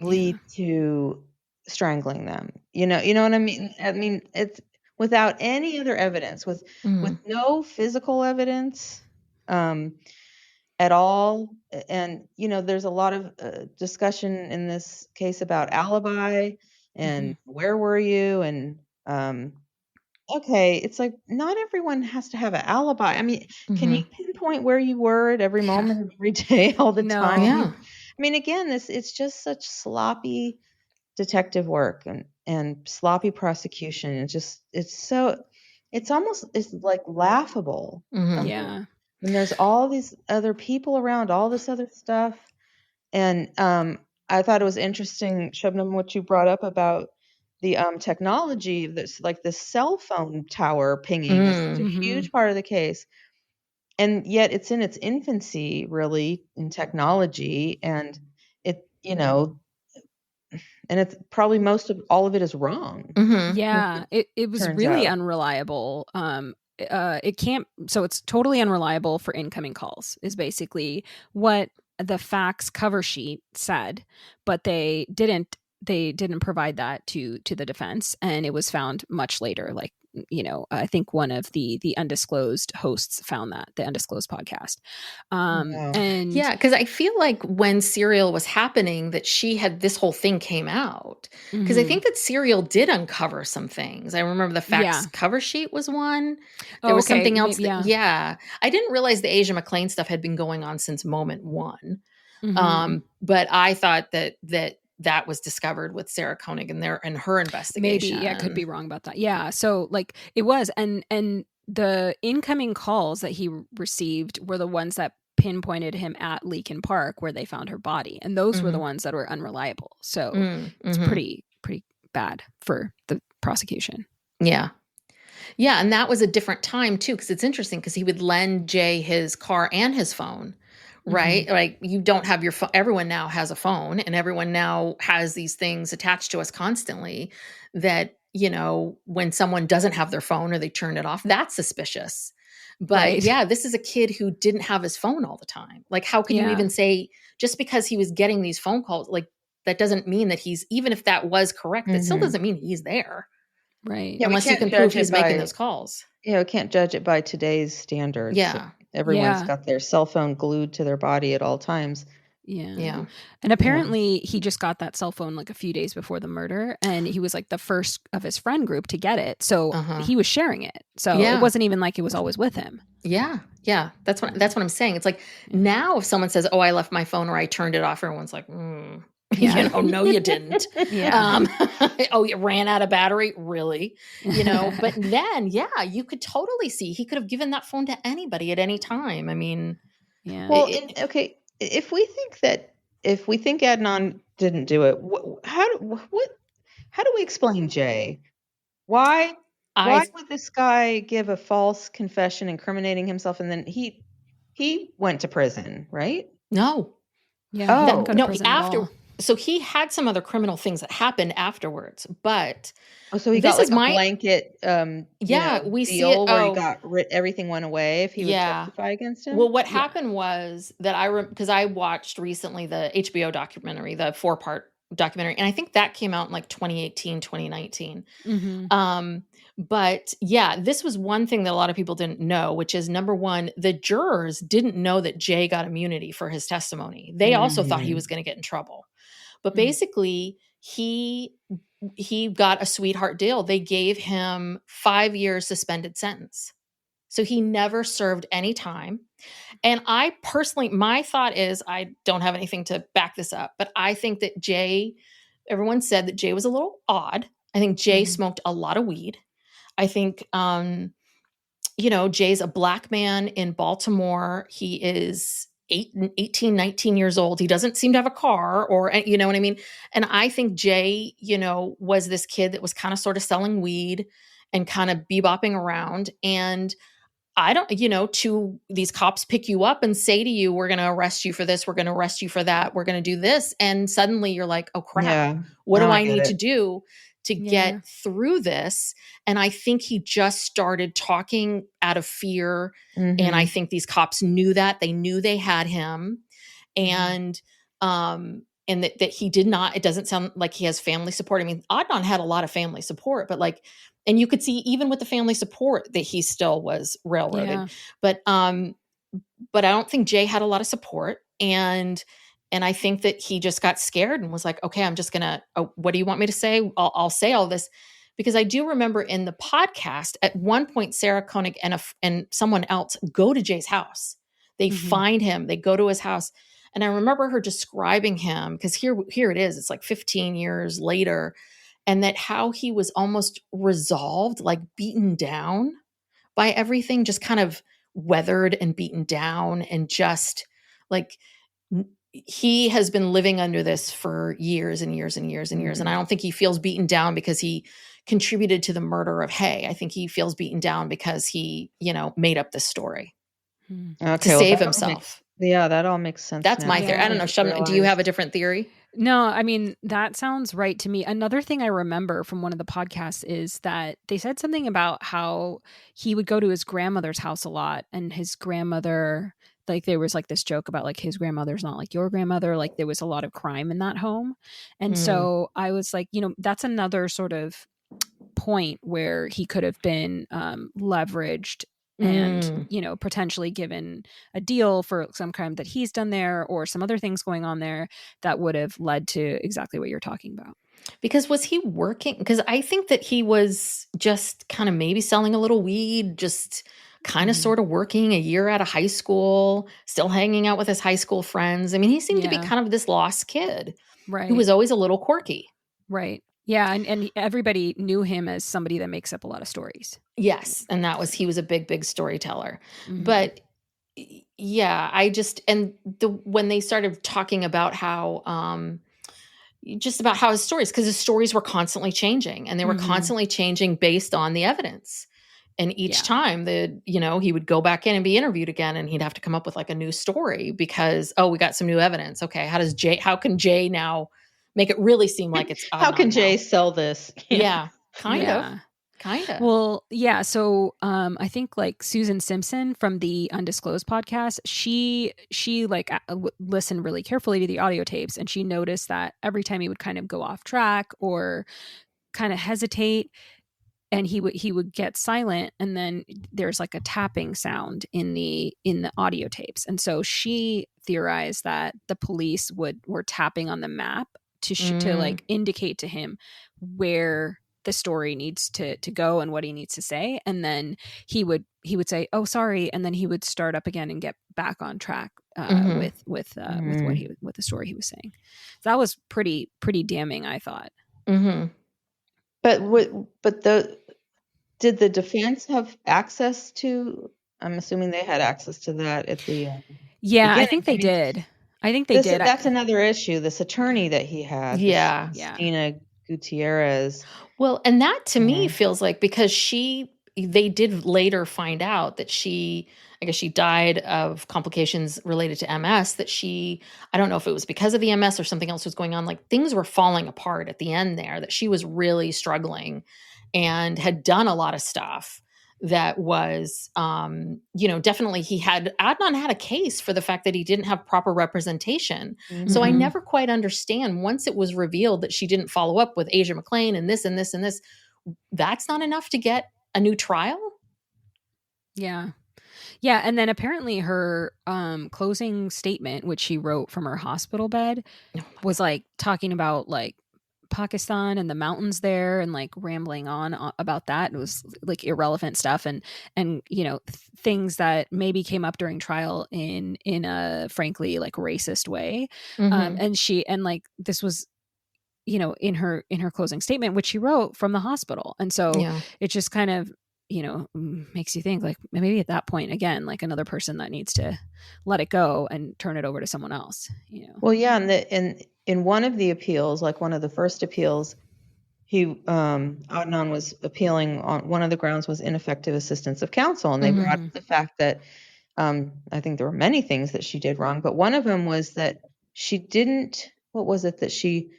lead to strangling them? You know what I mean? I mean, it's without any other evidence, with no physical evidence at all. And, there's a lot of discussion in this case about alibi and where were you? And, it's like not everyone has to have an alibi. I mean, can you pinpoint where you were at every moment of every day all the time? Yeah. I mean, again, it's just such sloppy detective work and sloppy prosecution. It's like laughable. Yeah. And there's all these other people around, all this other stuff. And I thought it was interesting, Shabnam, what you brought up about the technology, that's like the cell phone tower pinging is a huge part of the case. And yet it's in its infancy, really, in technology. And and it's probably most of all of it is wrong. Yeah, it was really unreliable. It's totally unreliable for incoming calls is basically what the fax cover sheet said, but they didn't provide that to the defense, and it was found much later. Like, I think one of the undisclosed hosts found that, the Undisclosed podcast. And because I feel like when Serial was happening, that she had this whole thing came out, because I think that Serial did uncover some things. I remember the fax cover sheet was one. There was something else. Maybe, I didn't realize the Asia McClain stuff had been going on since moment one. But I thought that was discovered with Sarah Koenig and her investigation. Maybe, could be wrong about that. Yeah, so like it was, and the incoming calls that he received were the ones that pinpointed him at Leakin Park where they found her body, and those were the ones that were unreliable. So it's pretty bad for the prosecution. Yeah. Yeah. And that was a different time too, because it's interesting because he would lend Jay his car and his phone, right? Mm-hmm. Like you don't have your phone. Everyone now has a phone and everyone now has these things attached to us constantly that, when someone doesn't have their phone or they turn it off, that's suspicious. But Right. yeah, this is a kid who didn't have his phone all the time. Like, how can you even say just because he was getting these phone calls, like that doesn't mean that even if that was correct, that still doesn't mean he's there. Right. Yeah, Unless you can prove he's making those calls. We can't judge it by today's standards. Yeah. Everyone's got their cell phone glued to their body at all times. Yeah. And apparently he just got that cell phone like a few days before the murder, and he was like the first of his friend group to get it. So he was sharing it. So it wasn't even like it was always with him. Yeah. Yeah. That's what I'm saying. It's like now if someone says, "Oh, I left my phone or I turned it off," everyone's like, no, you didn't. Oh, it ran out of battery. Really? But then, you could totally see he could have given that phone to anybody at any time. I mean, well, if we think Adnan didn't do it, how do we explain Jay? Why would this guy give a false confession incriminating himself and then he went to prison, right? No. Yeah. So he had some other criminal things that happened afterwards, but so he got like a blanket we see deal it, where everything went away if he would testify against him. Well, what happened was that because I watched recently the HBO documentary, the 4-part documentary, and I think that came out in like 2018, 2019. But this was one thing that a lot of people didn't know, which is number one, the jurors didn't know that Jay got immunity for his testimony. They also thought he was going to get in trouble. But basically, he got a sweetheart deal. They gave him 5 years suspended sentence. So he never served any time. And I personally, my thought is, I don't have anything to back this up, but I think that everyone said that Jay was a little odd. I think Jay smoked a lot of weed. I think, Jay's a black man in Baltimore. He is 18, 19 years old. He doesn't seem to have a car or, you know what I mean? And I think Jay, was this kid that was kind of sort of selling weed and kind of bebopping around. And I don't, these cops pick you up and say to you, we're going to arrest you for this. We're going to arrest you for that. We're going to do this. And suddenly you're like, oh crap, what do I need to do to get through this? And I think he just started talking out of fear. And I think these cops knew that. They knew they had him. And that he did not, it doesn't sound like he has family support. I mean, Adnan had a lot of family support, but and you could see even with the family support that he still was railroaded. Yeah. But I don't think Jay had a lot of support. And I think that he just got scared and was like, okay, I'm just going to, what do you want me to say? I'll say all this. Because I do remember in the podcast, at one point, Sarah Koenig and someone else go to Jay's house. They find him. They go to his house. And I remember her describing him, because here it is. It's like 15 years later. And that how he was almost resolved, like beaten down by everything, just kind of weathered and beaten down. And just like he has been living under this for years and years and years and years. And I don't think he feels beaten down because he contributed to the murder of Hay. I think he feels beaten down because he, made up this story to save himself. That all makes sense. That's my theory. I don't know. Shabnam, do you have a different theory? No, I mean, that sounds right to me. Another thing I remember from one of the podcasts is that they said something about how he would go to his grandmother's house a lot, and his grandmother, like there was like this joke about like his grandmother's not like your grandmother. Like there was a lot of crime in that home. And so I was like, that's another sort of point where he could have been leveraged and, potentially given a deal for some crime that he's done there or some other things going on there that would have led to exactly what you're talking about. Because was he working? Because I think that he was just kind of maybe selling a little weed, just kind of sort of working a year out of high school, still hanging out with his high school friends. I mean, he seemed to be kind of this lost kid who was always a little quirky. Right. Yeah, and everybody knew him as somebody that makes up a lot of stories. Yes, and he was a big storyteller. But yeah, when they started talking about how just about how his stories, because his stories were constantly changing, and they were constantly changing based on the evidence. And each time he would go back in and be interviewed again, and he'd have to come up with like a new story because, we got some new evidence. Okay. How can Jay now make it really seem like it's, how can Jay sell this? Yeah. Kind of. Well, yeah. So, I think like Susan Simpson from the Undisclosed podcast, she like listened really carefully to the audio tapes, and she noticed that every time he would kind of go off track or kind of hesitate, and he would get silent, and then there's like a tapping sound in the audio tapes. And so she theorized that the police were tapping on the map to like indicate to him where the story needs to go and what he needs to say. And then he would say, "Oh, sorry," and then he would start up again and get back on track with the story he was saying. So that was pretty damning, I thought. But did the defense have access to? I'm assuming they had access to that at the. Yeah, beginning. I think they did. I think they did. That's another issue. This attorney that he had. Yeah. Christina Gutierrez. Well, and that to me feels like, because they did later find out that I guess she died of complications related to MS, that I don't know if it was because of the MS or something else was going on. Like, things were falling apart at the end there, that she was really struggling and had done a lot of stuff that was, definitely Adnan had a case for the fact that he didn't have proper representation. So I never quite understand, once it was revealed that she didn't follow up with Asia McClain and this and this and this, that's not enough to get a new trial? Yeah. Yeah. And then apparently her closing statement, which she wrote from her hospital bed, was like talking about like Pakistan and the mountains there, and like rambling on about that. It was like irrelevant stuff, and things that maybe came up during trial in a frankly like racist way. And like this was in her closing statement, which she wrote from the hospital. And so it just kind of makes you think, like, maybe at that point, again, like another person that needs to let it go and turn it over to someone else. Well, yeah, and in one of the appeals, like one of the first appeals, Adnan was appealing on one of the grounds was ineffective assistance of counsel, and they brought up the fact that I think there were many things that she did wrong, but one of them was that she didn't. What was it that she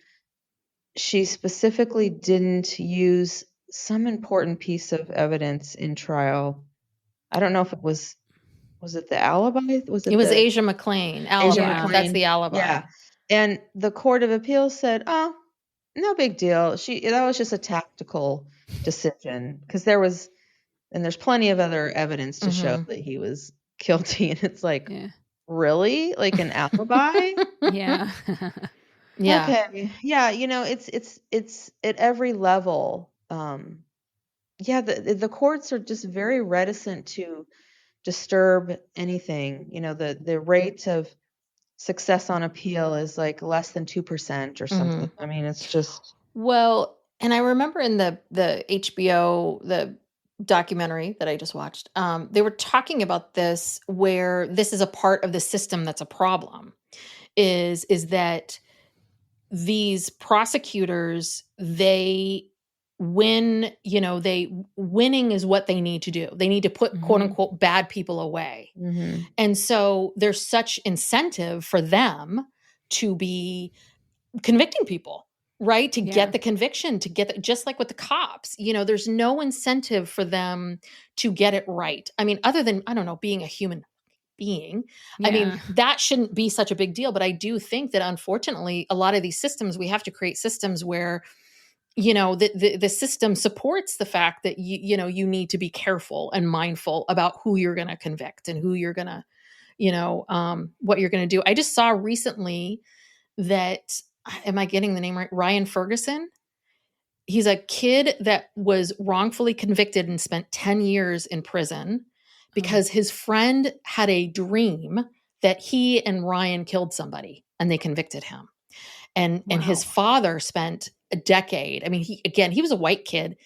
specifically didn't use some important piece of evidence in trial? I don't know if it was it the alibi? It was Asia McClain. Alibi. Asia McClain. That's the alibi. Yeah. And the Court of Appeals said, "Oh, no big deal. That was just a tactical decision, because there's plenty of other evidence to show that he was guilty." And it's like, really? Like an alibi? Yeah. Yeah. Okay. Yeah. It's at every level. The courts are just very reticent to disturb anything. The rate of success on appeal is like less than 2% or something. I mean, it's just. Well, and I remember in the HBO, the documentary that I just watched, they were talking about this, where this is a part of the system that's a problem, is that these prosecutors, winning is what they need to do. They need to put quote unquote bad people away. And so there's such incentive for them to be convicting people, right? To get the conviction, just like with the cops, there's no incentive for them to get it right. I mean, other than, I don't know, being a human being. I mean, that shouldn't be such a big deal. But I do think that, unfortunately, a lot of these systems, we have to create systems where the system supports the fact that you need to be careful and mindful about who you're going to convict and who you're going to, what you're going to do. I just saw recently that, am I getting the name right? Ryan Ferguson. He's a kid that was wrongfully convicted and spent 10 years in prison because his friend had a dream that he and Ryan killed somebody, and they convicted him. And his father spent a decade. I mean, he was a white kid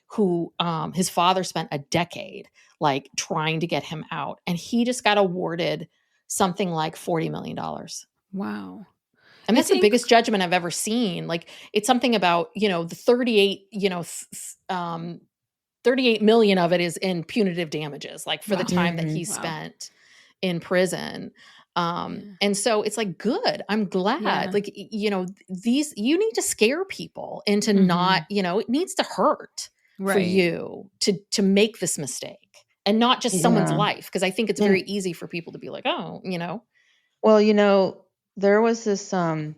who his father spent a decade like trying to get him out, and he just got awarded something like $40 million. Wow. And that's the biggest judgment I've ever seen. Like, it's something about, the 38 million of it is in punitive damages, like for the time that he spent in prison. And so it's like, good. I'm glad. Like, you need to scare people into not, it needs to hurt for you to make this mistake and not just someone's life. Because I think it's very easy for people to be like, oh, Well, there was this, so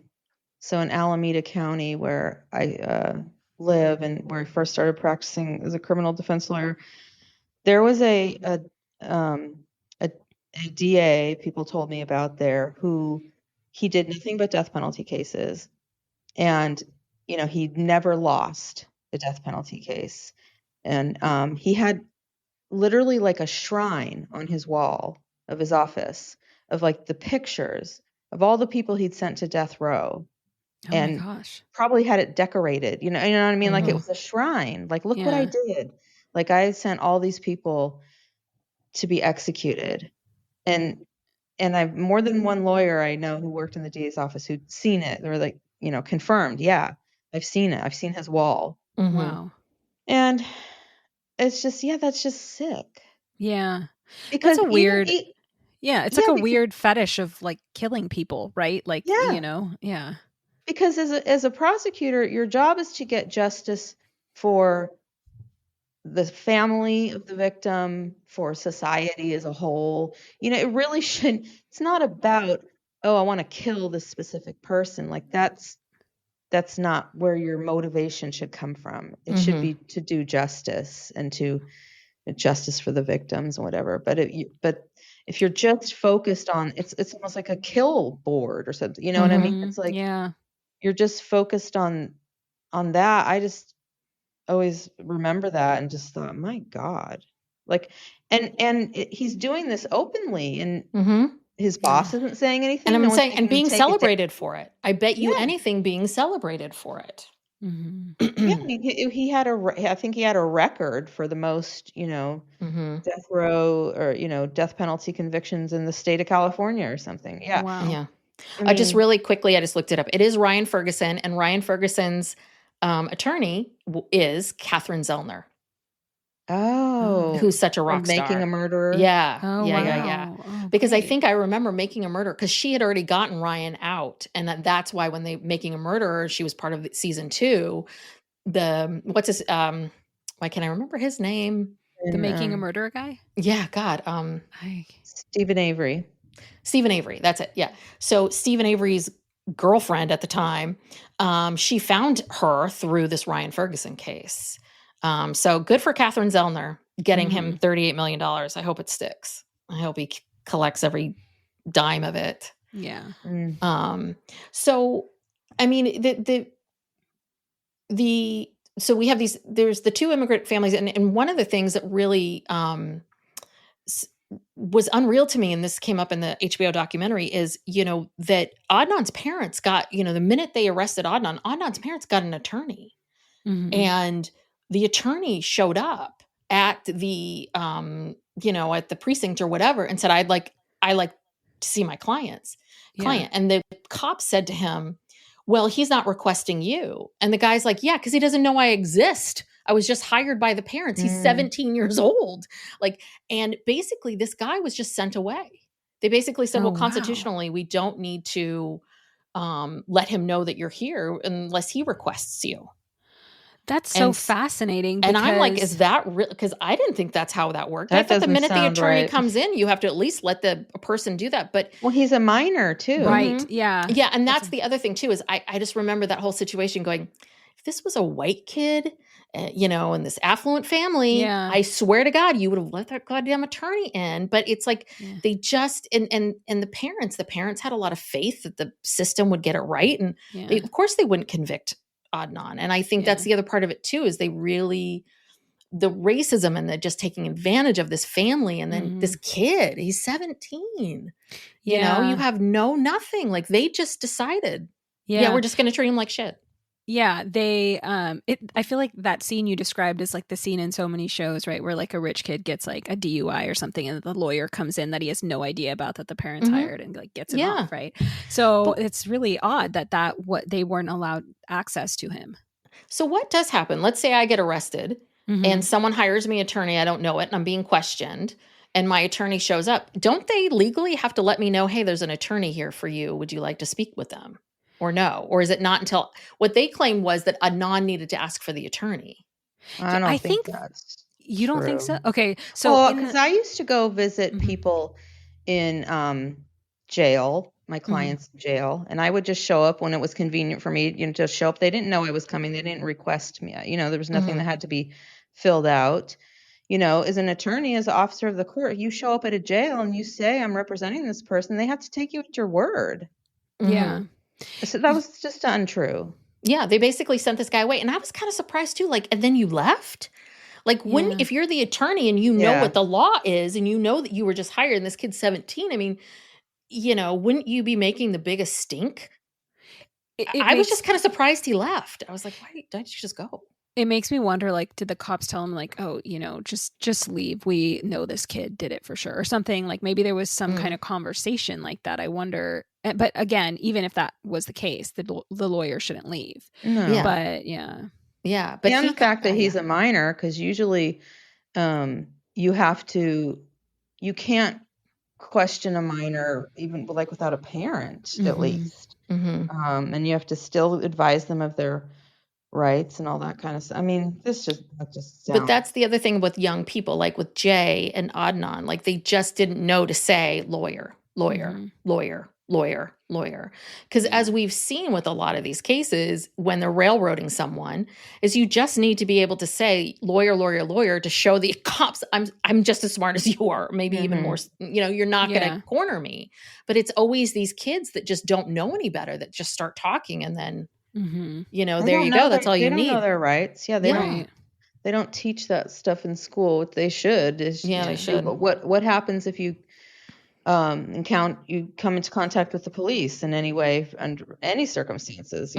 in Alameda County where I live and where I first started practicing as a criminal defense lawyer, there was a DA, people told me about there, who he did nothing but death penalty cases. And, he never lost a death penalty case. And he had literally like a shrine on his wall of his office of like the pictures of all the people he'd sent to death row. Oh and my gosh. Probably had it decorated, you know what I mean? Like it was a shrine. Like, look what I did. Like I sent all these people to be executed. And I've more than one lawyer I know who worked in the DA's office who'd seen it. They were like, confirmed. Yeah, I've seen it. I've seen his wall. Wow. And it's just, that's just sick. Yeah. Because that's a weird, it's like a weird fetish of like killing people, right? Like, yeah. Because as a prosecutor, your job is to get justice for the family of the victim, for society as a whole. It really should. It's not about, oh, I want to kill this specific person. Like that's not where your motivation should come from. It should be to do justice and to justice for the victims and whatever. But if you're just focused on, it's almost like a kill board or something. You know what I mean? It's like you're just focused on that. I just always remember that and just thought, my God, like, and he's doing this openly, and his boss isn't saying anything. And I'm saying, and being celebrated for it. I bet you anything being celebrated for it. Yeah, he had I think he had a record for the most, death row or, death penalty convictions in the state of California or something. Yeah. Wow. Yeah. I just really quickly, I just looked it up. It is Ryan Ferguson, and Ryan Ferguson's attorney is Catherine Zellner. Oh, who's such a rock star. Making a Murderer. Yeah. Oh, yeah. Oh, because I think I remember Making a Murderer because she had already gotten Ryan out. And that's why when they Making a Murderer, she was part of season 2. What's his, why can't I remember his name? The Making a Murderer guy? Yeah, God. Stephen Avery. Stephen Avery. That's it. Yeah. So Stephen Avery's girlfriend at the time, she found her through this Ryan Ferguson case. So good for Catherine Zellner getting him $38 million. I hope it sticks. I hope he collects every dime of it. Yeah. So, I mean, so we have there's the 2 immigrant families. And one of the things that really, was unreal to me, and this came up in the HBO documentary, is, that Adnan's parents got, the minute they arrested Adnan's parents got an attorney. And the attorney showed up at the, at the precinct or whatever and said, I like to see my client. And the cop said to him, well, he's not requesting you. And the guy's like, yeah, because he doesn't know I exist. I was just hired by the parents. He's 17 years old. And basically this guy was just sent away. They basically said, constitutionally, we don't need to let him know that you're here unless he requests you. That's so fascinating. And I'm like, is that real? Because I didn't think that's how that worked. I thought the minute the attorney comes in, you have to at least let the person do that. But he's a minor too. Right. Yeah. Yeah. And that's the other thing too, is I just remember that whole situation going, if this was a white kid, in this affluent family, I swear to God, you would have let that goddamn attorney in. But it's like they just, and the parents had a lot of faith that the system would get it right. And of course they wouldn't convict Adnan. And I think that's the other part of it too, is they really, the racism and the just taking advantage of this family. And then this kid, he's 17, you have nothing. Like they just decided, we're just going to treat him like shit. Yeah, they I feel like that scene you described is like the scene in so many shows, right, where like a rich kid gets like a DUI or something and the lawyer comes in that he has no idea about that the parents hired and like gets him off, right? So it's really odd that what they weren't allowed access to him. So what does happen? Let's say I get arrested and someone hires me an attorney, I don't know it, and I'm being questioned, and my attorney shows up. Don't they legally have to let me know, hey, there's an attorney here for you. Would you like to speak with them? Or no? Or is it not until what they claimed was that Adnan needed to ask for the attorney? I think that's you true. Don't think so? Okay. So because I used to go visit people in jail, my clients in jail, and I would just show up when it was convenient for me, just show up. They didn't know I was coming. They didn't request me. There was nothing that had to be filled out. As an attorney, as an officer of the court, you show up at a jail and you say, I'm representing this person. They have to take you at your word. Yeah. So that was just untrue. Yeah. They basically sent this guy away. And I was kind of surprised too. Like, and then you left? Like if you're the attorney and you know what the law is and you know that you were just hired and this kid's 17, I mean, wouldn't you be making the biggest stink? I was just kind of surprised he left. I was like, why don't you just go? It makes me wonder, like, did the cops tell him, like, oh, just leave. We know this kid did it for sure, or something. Like maybe there was some kind of conversation like that. I wonder. But again, even if that was the case, the lawyer shouldn't leave. No. Yeah. But yeah. But the fact that he's a minor, because usually you can't question a minor even like without a parent at least. And you have to still advise them of their rights and all that kind of stuff. I mean, that just sounds... But that's the other thing with young people, like with Jay and Adnan, like they just didn't know to say lawyer. Because as we've seen with a lot of these cases, when they're railroading someone, is you just need to be able to say lawyer to show the cops I'm just as smart as you are, maybe even more. You're not going to corner me. But it's always these kids that just don't know any better that just start talking and then there you go. That's all you need. They don't know their rights. Yeah, they don't teach that stuff in school. What they should is they should. But what happens if you you come into contact with the police in any way under any circumstances?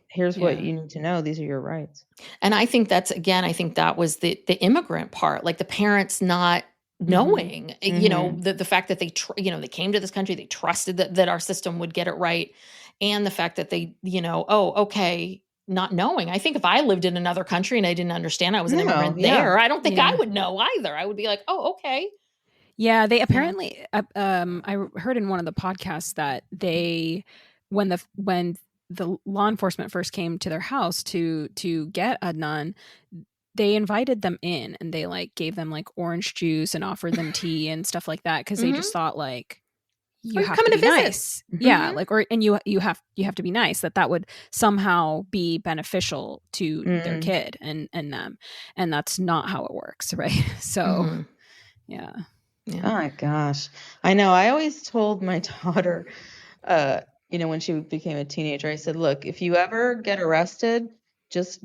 Here's what you need to know. These are your rights. And I think that was the immigrant part, like the parents not knowing, the fact that they they came to this country, they trusted that our system would get it right. And the fact that they, not knowing. I think if I lived in another country and I didn't understand I was an immigrant there, I don't think I would know either. I would be like, oh, okay. Yeah, they apparently, I heard in one of the podcasts that when the law enforcement first came to their house to get Adnan, they invited them in and they like gave them like orange juice and offered them tea and stuff like that because they just thought like, you have to be nice. Yeah. Like, and you have to be nice that would somehow be beneficial to their kid and them. And that's not how it works. Right. So yeah. Oh my gosh. I know. I always told my daughter, when she became a teenager, I said, look, if you ever get arrested, just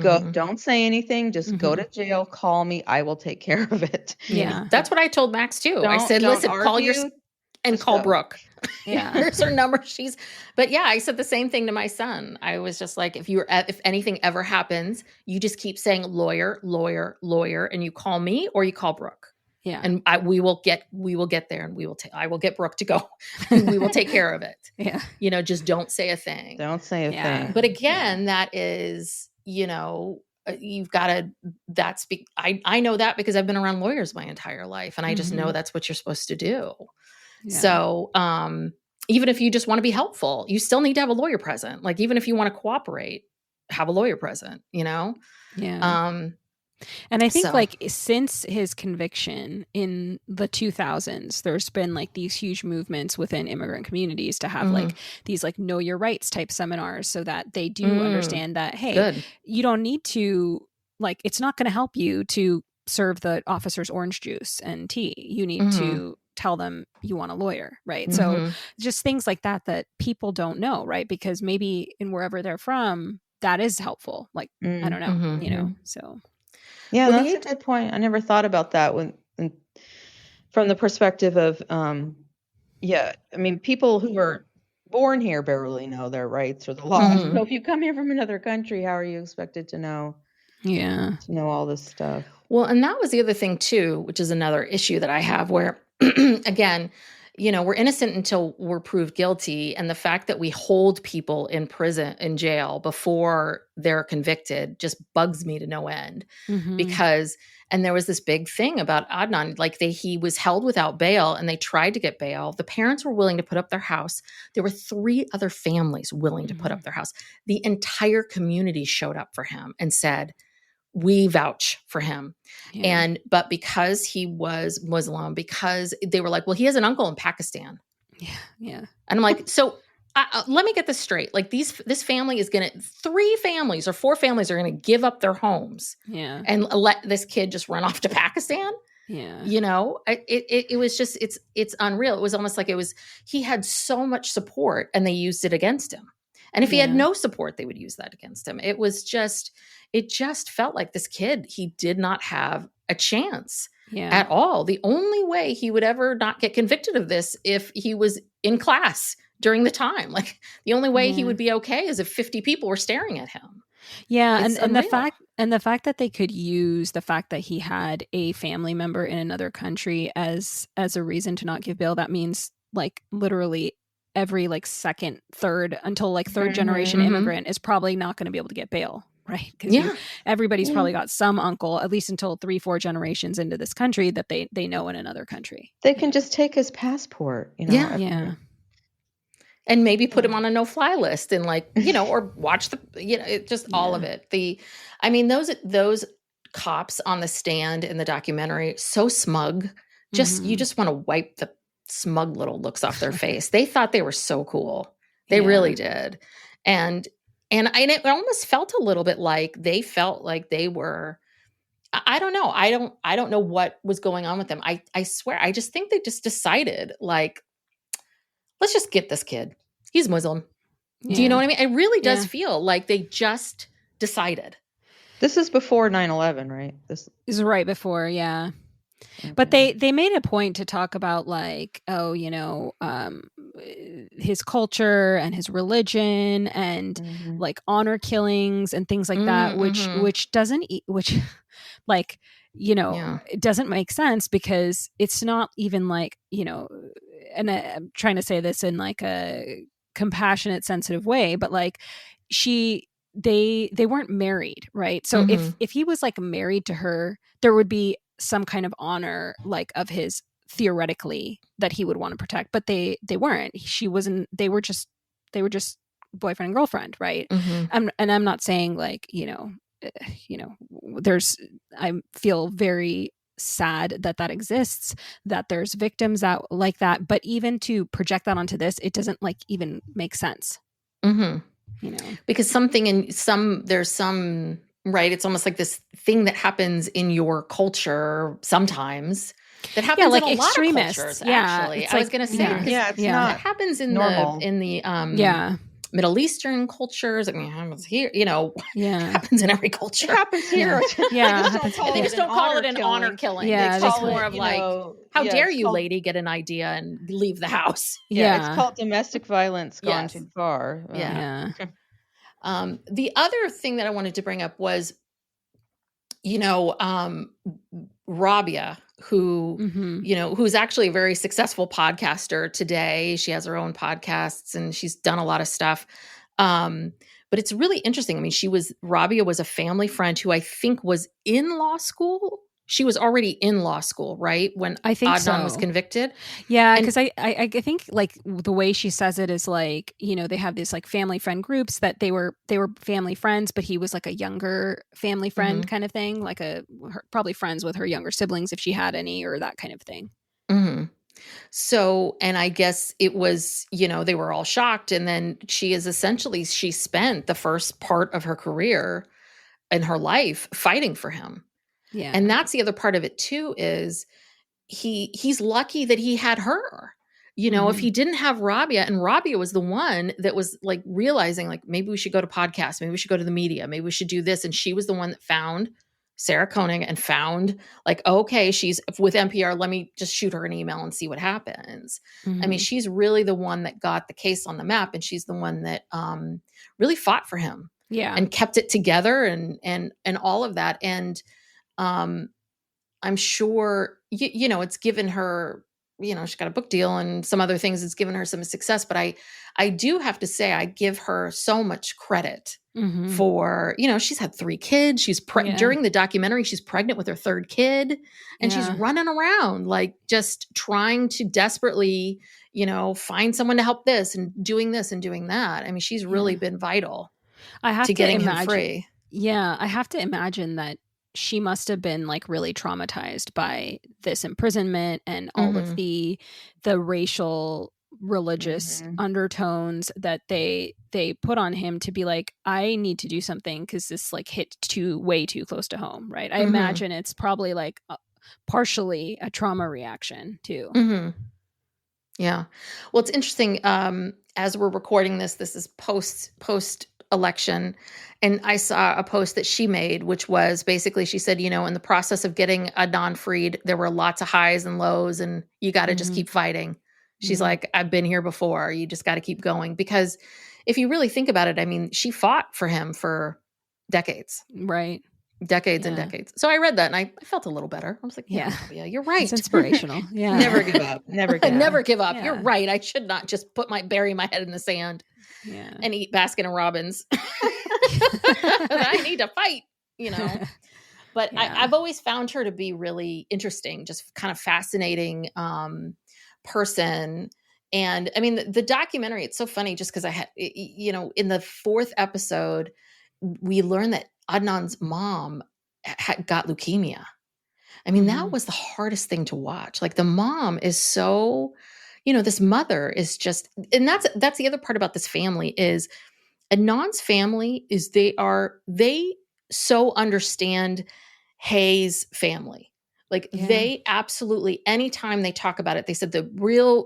go, don't say anything. Just go to jail. Call me. I will take care of it. Yeah. That's what I told Max too. I said, listen, call call Brooke. Yeah. Here's her number. I said the same thing to my son. I was just like, if anything ever happens, you just keep saying lawyer, and you call me or you call Brooke. Yeah. And we will get there and I will get Brooke to go and we will take care of it. Yeah. Just don't say a thing. Don't say a thing. But again, that is, you've got to, I know that because I've been around lawyers my entire life and I just know that's what you're supposed to do. Yeah. So, even if you just want to be helpful, you still need to have a lawyer present. Like, even if you want to cooperate, have a lawyer present, Yeah. And I think since his conviction in the 2000s, there's been like these huge movements within immigrant communities to have like these like know your rights type seminars so that they do understand that, hey, you don't need to like, it's not going to help you to serve the officers orange juice and tea. You need to tell them you want a lawyer, right? So just things like that people don't know, right? Because maybe in wherever they're from, that is helpful. Like, I don't know, so. Yeah, that's a good point. I never thought about that from the perspective of, I mean, people who are born here barely know their rights or the laws. So if you come here from another country, how are you expected to know? Yeah. To know all this stuff. Well, and that was the other thing too, which is another issue that I have where, again, we're innocent until we're proved guilty. And the fact that we hold people in prison, in jail before they're convicted just bugs me to no end. Because, and there was this big thing about Adnan, like he was held without bail and they tried to get bail. The parents were willing to put up their house. There were 3 other families willing to put up their house. The entire community showed up for him and said, we vouch for him. But because he was Muslim, because they were like, well, he has an uncle in Pakistan. Yeah. And I'm like, so let me get this straight. Like this family is going to, 3 families or 4 families are going to give up their homes and let this kid just run off to Pakistan. Yeah. It was just, it's unreal. It was almost like he had so much support and they used it against him. And if he had no support, they would use that against him. It just felt like this kid, he did not have a chance at all. The only way he would ever not get convicted of this if he was in class during the time. Like the only way he would be okay is if 50 people were staring at him. Yeah, and the fact that they could use the fact that he had a family member in another country as a reason to not give bail, that means like literally every like second, third, until like third generation immigrant is probably not going to be able to get bail, right? Because everybody's probably got some uncle, at least until 3-4 generations into this country, that they know in another country. They can just take his passport, Yeah. And maybe put him on a no-fly list and like, or watch all of it. Those cops on the stand in the documentary, so smug, you just want to wipe the smug little looks off their face. They thought they were so cool. They really did. And it almost felt a little bit like they felt like they were, I don't know. I don't know what was going on with them. I swear, I just think they just decided like, let's just get this kid. He's Muslim. Yeah. Do you know what I mean? It really does feel like they just decided. This is before 9/11, right? This is right before, yeah. Okay. But they made a point to talk about like, his culture and his religion and like honor killings and things like that, which doesn't like, it doesn't make sense because it's not even like, and I'm trying to say this in like a compassionate, sensitive way, but like they weren't married, right? So if he was like married to her, there would be some kind of honor like of his theoretically that he would want to protect, but they weren't. She wasn't. They were just boyfriend and girlfriend, right? And I'm not saying like I feel very sad that exists, that there's victims out like that, but even to project that onto this, it doesn't like even make sense. Because there's some right, it's almost like this thing that happens in your culture sometimes that happens in a lot of cultures, actually. I was going to say, it's not. It happens in normal. the Middle Eastern cultures. I mean, it happens here, it happens in every culture. It happens here. They just don't call it an honor killing. It's just more of like, how dare you, lady, get an idea and leave the house? It's called domestic violence gone too far. The other thing that I wanted to bring up was, Rabia, who, who's actually a very successful podcaster today. She has her own podcasts and she's done a lot of stuff. But it's really interesting. I mean, Rabia was a family friend who I think was in law school. She was already in law school, right? When I think Adnan was convicted. Yeah, because I think like the way she says it is like, they have these like family friend groups that they were family friends, but he was like a younger family friend kind of thing, like probably friends with her younger siblings if she had any, or that kind of thing. So, and I guess it was, they were all shocked. And then she spent the first part of her career in her life fighting for him. Yeah. And that's the other part of it too, is he's lucky that he had her. If he didn't have Rabia, and Rabia was the one that was like realizing like, maybe we should go to podcasts, maybe we should go to the media, maybe we should do this. And she was the one that found Sarah Koenig and found like, okay, she's with NPR. Let me just shoot her an email and see what happens. I mean, she's really the one that got the case on the map, and she's the one that really fought for him. Yeah. And kept it together and all of that. And I'm sure, you know, it's given her, you know, she got a book deal and some other things. It's given her some success. But I do have to say, I give her so much credit for, you know, she's had 3 kids. She's during the documentary, she's pregnant with her 3rd kid, and she's running around like just trying to desperately, you know, find someone to help this and doing this and doing that. I mean, she's really been vital to getting him free. Yeah. I have to imagine that she must have been like really traumatized by this imprisonment and all of the racial, religious undertones that they put on him to be like, I need to do something because this like hit way too close to home, right? I imagine it's probably like partially a trauma reaction too. Yeah. Well, it's interesting. As we're recording this is post election. And I saw a post that she made, which was basically, she said, you know, in the process of getting Adnan freed, there were lots of highs and lows, and you got to just keep fighting. She's like, I've been here before. You just got to keep going. Because if you really think about it, I mean, she fought for him for decades. Right. Decades and decades. So I read that and I felt a little better. I was like, yeah, you're right. It's inspirational. Yeah. Never give up. Never give up. Never give up. Yeah. You're right. I should not just bury my head in the sand and eat Baskin and Robbins. I need to fight, you know. But I've always found her to be really interesting, just kind of fascinating person. And I mean, the documentary, it's so funny just because I had, you know, in the 4th episode, we learned that Adnan's mom got leukemia. I mean, that was the hardest thing to watch. Like the mom is so, you know, this mother is just, and that's the other part about this family is Adnan's family is they so understand Hayes' family. Like they absolutely, anytime they talk about it, they said the real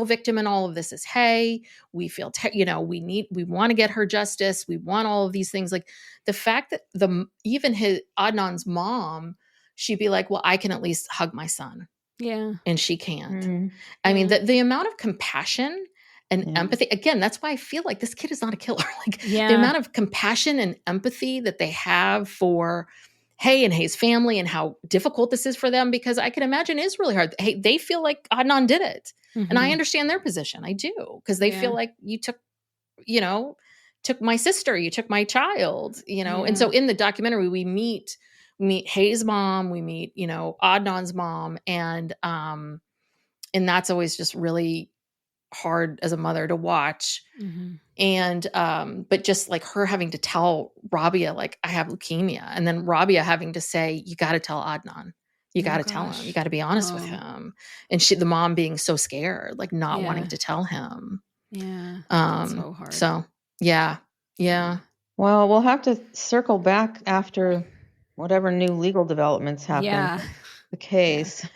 victim in all of this is Hay. We feel, we want to get her justice. We want all of these things. Like the fact that Adnan's mom, she'd be like, well, I can at least hug my son. Yeah. And she can't. I mean, the amount of compassion and empathy, again, that's why I feel like this kid is not a killer. Like the amount of compassion and empathy that they have for Hay and Hay's family and how difficult this is for them, because I can imagine it's really hard. Hey, they feel like Adnan did it. And I understand their position. I do. Because they feel like you took my sister, you took my child, you know? And so in the documentary, we meet Hay's mom, we meet, you know, Adnan's mom. And that's always just really hard as a mother to watch. And but just like her having to tell Rabia, like, I have leukemia, and then Rabia having to say, you got to tell Adnan, you got to tell him, you got to be honest with him, and the mom being so scared, like not wanting to tell him. That's so hard. So yeah. Well, we'll have to circle back after whatever new legal developments happen. The case.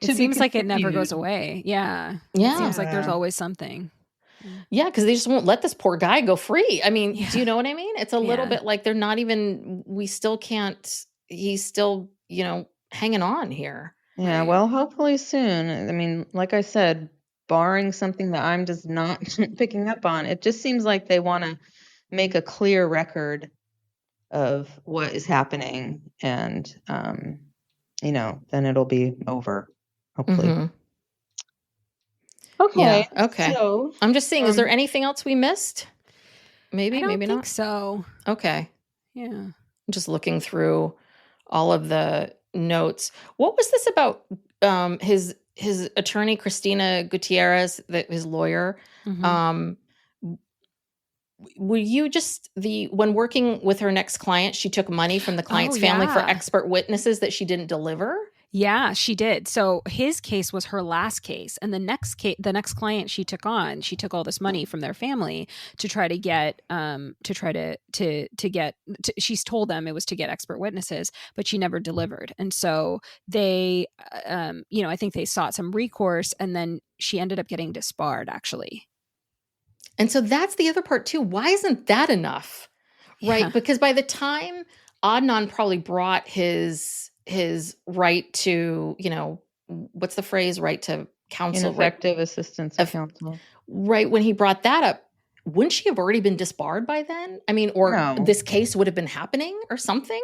It seems like it never goes away. Yeah. It seems like there's always something. Yeah, because they just won't let this poor guy go free. I mean, do you know what I mean? It's a little bit like they're not even, we still can't, he's still, you know, hanging on here. Yeah, well, hopefully soon. I mean, like I said, barring something that I'm just not picking up on, it just seems like they want to make a clear record of what is happening, and you know, then it'll be over, hopefully. Okay. Yeah, okay. So, I'm just seeing, is there anything else we missed? Maybe, I don't maybe think not. So. Okay. Yeah. I'm just looking through all of the notes. What was this about his attorney, Christina Gutierrez, his lawyer? Were you just when working with her next client, she took money from the client's family for expert witnesses that she didn't deliver? Yeah, she did. So his case was her last case, and the next client she took all this money from their family to try to get, she's told them it was to get expert witnesses, but she never delivered. And so they, I think they sought some recourse, and then she ended up getting disbarred, actually. And so that's the other part too. Why isn't that enough? Right? Because by the time Adnan probably brought his right to, what's the phrase? Right to counsel. Ineffective assistance of counsel. Right. When he brought that up, wouldn't she have already been disbarred by then? I mean, or No. this case would have been happening or something?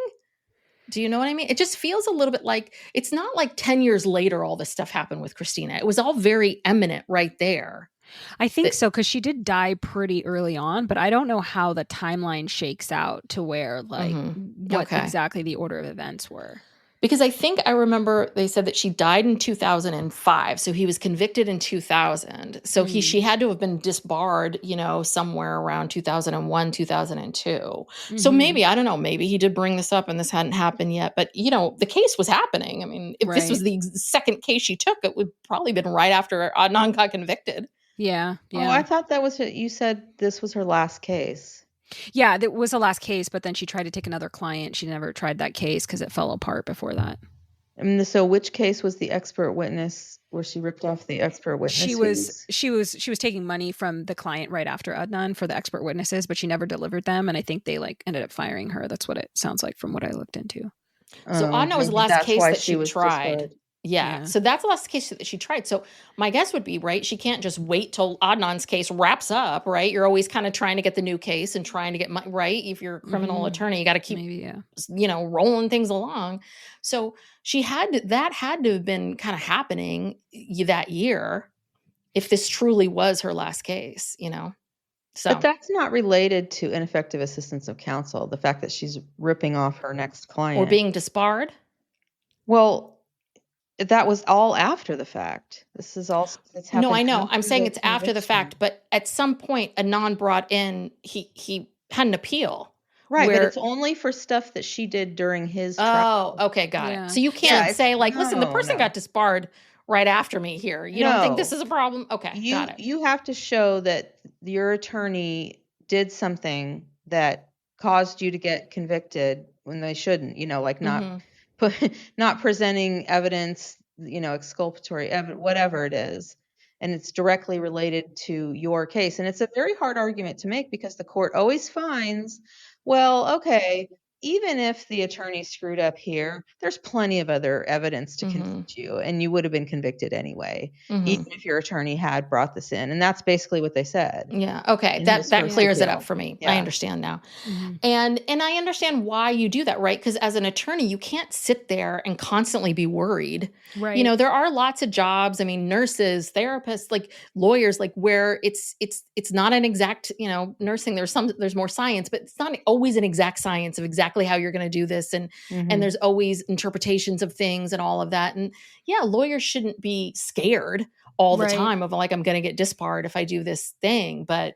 Do you know what I mean? It just feels a little bit like, it's not like 10 years later all this stuff happened with Christina. It was all very eminent right there. I think so, because she did die pretty early on, but I don't know how the timeline shakes out to where, like, what exactly the order of events were. Because I think I remember they said that she died in 2005. So he was convicted in 2000. So she had to have been disbarred, somewhere around 2001, 2002. So maybe, I don't know, maybe he did bring this up and this hadn't happened yet. But, the case was happening. I mean, if this was the second case she took, it would probably been right after Adnan got convicted. Yeah. Oh, I thought that was you said this was her last case. Yeah, that was the last case, but then she tried to take another client. She never tried that case because it fell apart before that. And so which case was the expert witness where she ripped off the expert witness? She was taking money from the client right after Adnan for the expert witnesses, but she never delivered them, and I think they ended up firing her. That's what it sounds like from what I looked into. So Adnan was the last case that she tried. Disbarred. Yeah. So that's the last case that she tried. So my guess would be, right, she can't just wait till Adnan's case wraps up, right? You're always kind of trying to get the new case and trying to get right. If you're a criminal attorney, you got to keep, rolling things along. So that had to have been kind of happening that year if this truly was her last case, So. But that's not related to ineffective assistance of counsel, the fact that she's ripping off her next client. Or being disbarred? Well, that was all after the fact. This is all that's happened. No, I know. I'm saying it's after the fact, but at some point Adnan brought in he had an appeal. Right, but it's only for stuff that she did during his trial. Oh, okay, got it. So you can't say like, listen, the person got disbarred right after me here. You don't think this is a problem? Okay, got it. You have to show that your attorney did something that caused you to get convicted when they shouldn't, like not presenting evidence, exculpatory evidence, whatever it is, and it's directly related to your case. And it's a very hard argument to make because the court always finds, well, okay, even if the attorney screwed up here, there's plenty of other evidence to convict you, and you would have been convicted anyway, even if your attorney had brought this in. And that's basically what they said. Yeah. Okay. That clears it up for me. Yeah. I understand now. And I understand why you do that, right? Because as an attorney, you can't sit there and constantly be worried. Right. There are lots of jobs. I mean, nurses, therapists, like lawyers, like where it's not an exact, nursing. There's more science, but it's not always an exact science of exactly how you're going to do this. And there's always interpretations of things and all of that. And yeah, lawyers shouldn't be scared all the time of like, I'm going to get disbarred if I do this thing. But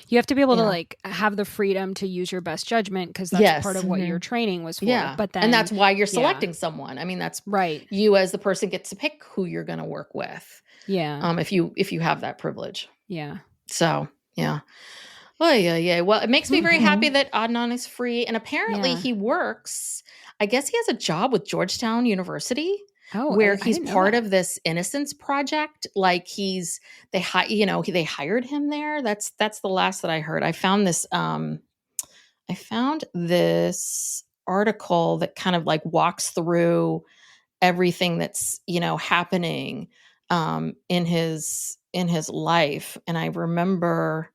you have to be able to like have the freedom to use your best judgment because that's part of what your training was for. Yeah. But then, and that's why you're selecting someone. I mean, that's right. You as the person gets to pick who you're going to work with. Yeah. If you have that privilege. Yeah. So, yeah. Oh, yeah. Well, it makes me very happy that Adnan is free. And apparently he works, I guess he has a job with Georgetown University where he's part of this Innocence Project. Like they hired him there. That's the last that I heard. I found this article that kind of like walks through everything that's, happening in his life. And I remember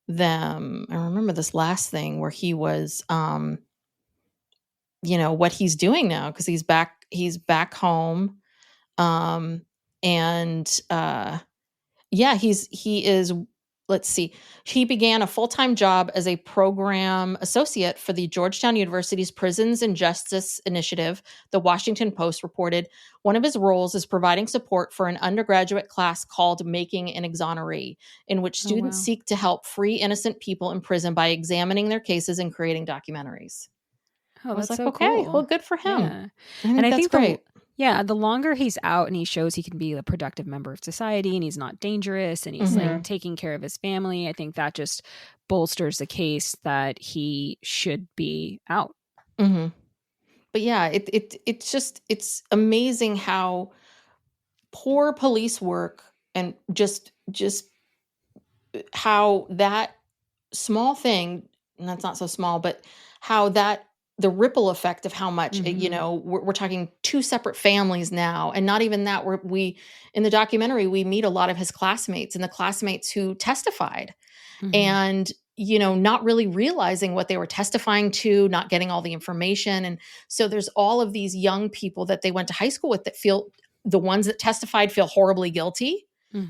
this last thing where he was, what he's doing now, because he's back home. He is, let's see, he began a full-time job as a program associate for the Georgetown University's Prisons and Justice Initiative. The Washington Post reported one of his roles is providing support for an undergraduate class called Making an Exoneree, in which students seek to help free innocent people in prison by examining their cases and creating documentaries. Oh, that's like, so okay, cool. Well, good for him. Yeah. I think that's great. The longer he's out and he shows he can be a productive member of society and he's not dangerous and he's like taking care of his family, I think that just bolsters the case that he should be out. But yeah, it's amazing how poor police work and just how that small thing, and that's not so small, but how that the ripple effect of how much, you know, we're talking 2 separate families now. And not even that, in the documentary, we meet a lot of his classmates and the classmates who testified and, you know, not really realizing what they were testifying to, not getting all the information. And so there's all of these young people that they went to high school with that the ones that testified feel horribly guilty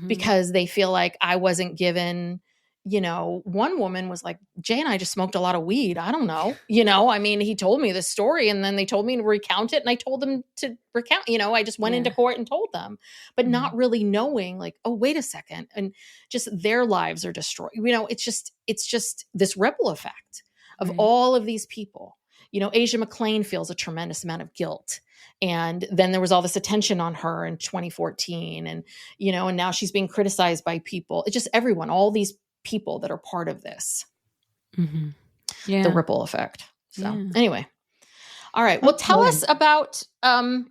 because they feel like I wasn't given, you know, one woman was like, Jay and I just smoked a lot of weed. I don't know. You know, I mean, he told me this story and then they told me to recount it and I told them to recount, you know, I just went into court and told them, but not really knowing like, oh, wait a second. And just their lives are destroyed. You know, it's just this ripple effect of all of these people. You know, Asia McClain feels a tremendous amount of guilt. And then there was all this attention on her in 2014 and, you know, and now she's being criticized by people. It's just everyone, all these people that are part of this, the ripple effect. So anyway, all right. Well, tell us about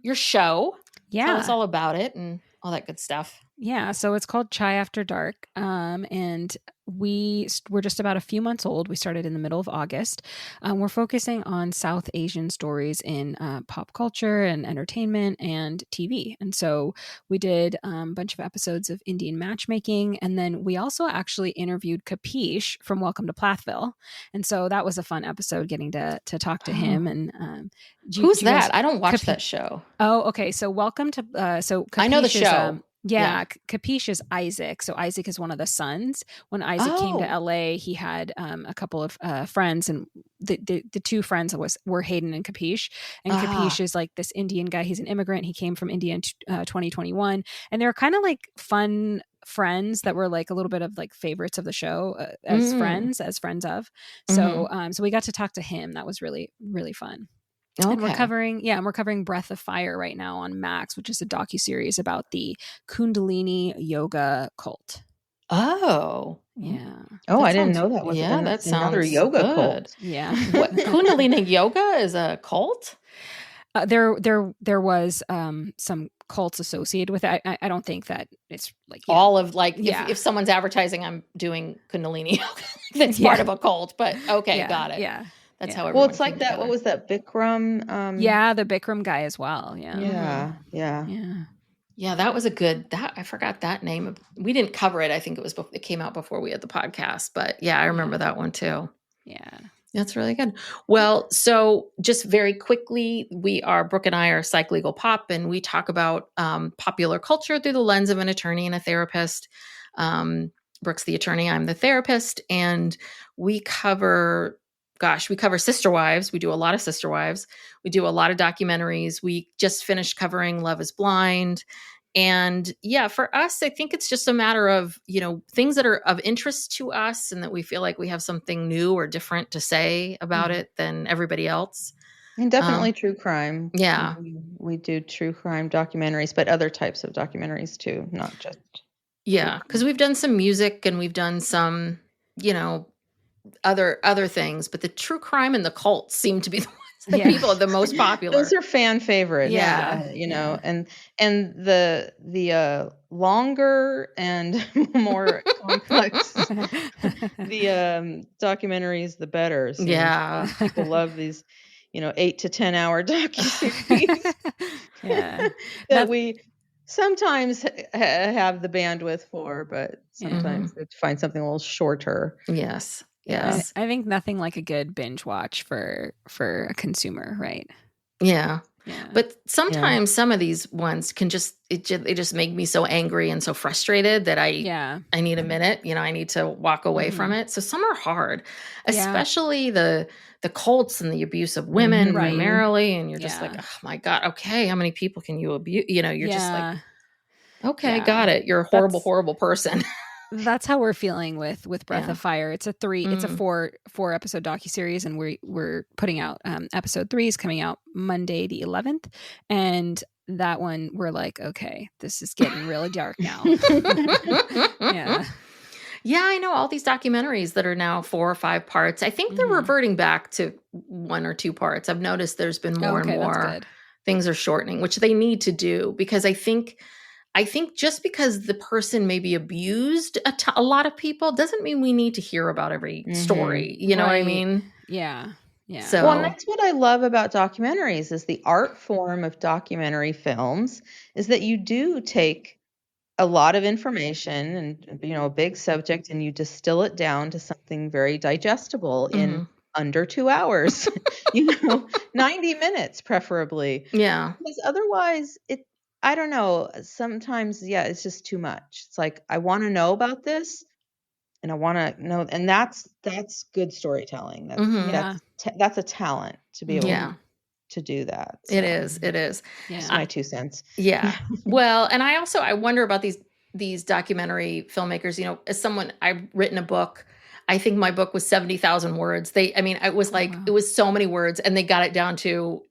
your show. Tell us all about it and all that good stuff. Yeah. So it's called Chai After Dark. And we're just about a few months old. We started in the middle of August. We're focusing on South Asian stories in pop culture and entertainment and TV. And so we did a bunch of episodes of Indian matchmaking. And then we also actually interviewed Pysch from Welcome to Plathville. And so that was a fun episode getting to talk to him. And who's that? I don't watch that show. Oh, okay. So Welcome to, Pysch I know the show. Pysch is Isaac. So Isaac is one of the sons. When Isaac came to LA, he had a couple of friends, and the 2 friends were Hayden and Pysch. And Pysch is like this Indian guy. He's an immigrant. He came from India in 2021, and they were kind of like fun friends that were like a little bit of like favorites of the show as friends of. So so we got to talk to him. That was really, really fun. Okay. And we're covering Breath of Fire right now on Max, which is a docuseries about the Kundalini yoga cult. Oh. Yeah. Oh, I didn't know that was that sounds another yoga good. cult. Yeah. What, Kundalini yoga is a cult? There was some cults associated with it. I don't think that it's like all of like if someone's advertising I'm doing Kundalini yoga, that's part of a cult. But okay, got it. Yeah. That's how Well, it's like that. Together. What was that? Bikram? The Bikram guy as well. Yeah. Yeah, that was I forgot that name. We didn't cover it. I think it came out before we had the podcast, but I remember that one too. Yeah. That's really good. Well, so just very quickly, Brooke and I are Psych Legal Pop, and we talk about popular culture through the lens of an attorney and a therapist. Brooke's the attorney, I'm the therapist, and we cover Sister Wives. We do a lot of Sister Wives. We do a lot of documentaries. We just finished covering Love is Blind. And for us, I think it's just a matter of, you know, things that are of interest to us and that we feel like we have something new or different to say about it than everybody else. And definitely true crime. Yeah. We do true crime documentaries, but other types of documentaries too, not just. Yeah. Because we've done some music and we've done some, you know, other things, but the true crime and the cults seem to be the ones that people are the most popular. Those are fan favorites. You know, and the longer and more complex the documentaries, the better. So people love these, you know, 8 to 10 hour docuseries that we sometimes have the bandwidth for, but sometimes we find something a little shorter. Yes. I think nothing like a good binge watch for a consumer, right? Yeah. But sometimes some of these ones can they just make me so angry and so frustrated that I need a minute, you know, I need to walk away from it. So some are hard, especially the cults and the abuse of women primarily. And you're just like, oh my God, okay, how many people can you abuse? You know, you're just like, okay, got it. You're a horrible, horrible person. That's how we're feeling with Breath of Fire. It's a 4 episode docuseries, and we're putting out episode 3 is coming out Monday the 11th, and that one we're like, okay, this is getting really dark now. Yeah, I know all these documentaries that are now 4 or 5 parts. I think they're reverting back to 1 or 2 parts. I've noticed there's been more and more things are shortening, which they need to do, because I think just because the person maybe abused a lot of people doesn't mean we need to hear about every story. You know what I mean? Yeah. Yeah. So, well, and that's what I love about documentaries is the art form of documentary films is that you do take a lot of information and, a big subject, and you distill it down to something very digestible in under 2 hours, 90 minutes preferably. yeah. Because otherwise I don't know, sometimes, it's just too much. It's like, I want to know about this and I want to know, and that's good storytelling. That's a talent to be able to do that. So. It is. Yeah. That's my 2 cents. Yeah. Well, and I wonder about these documentary filmmakers, as someone, I've written a book. I think my book was 70,000 words. It was like, it was so many words, and they got it down to,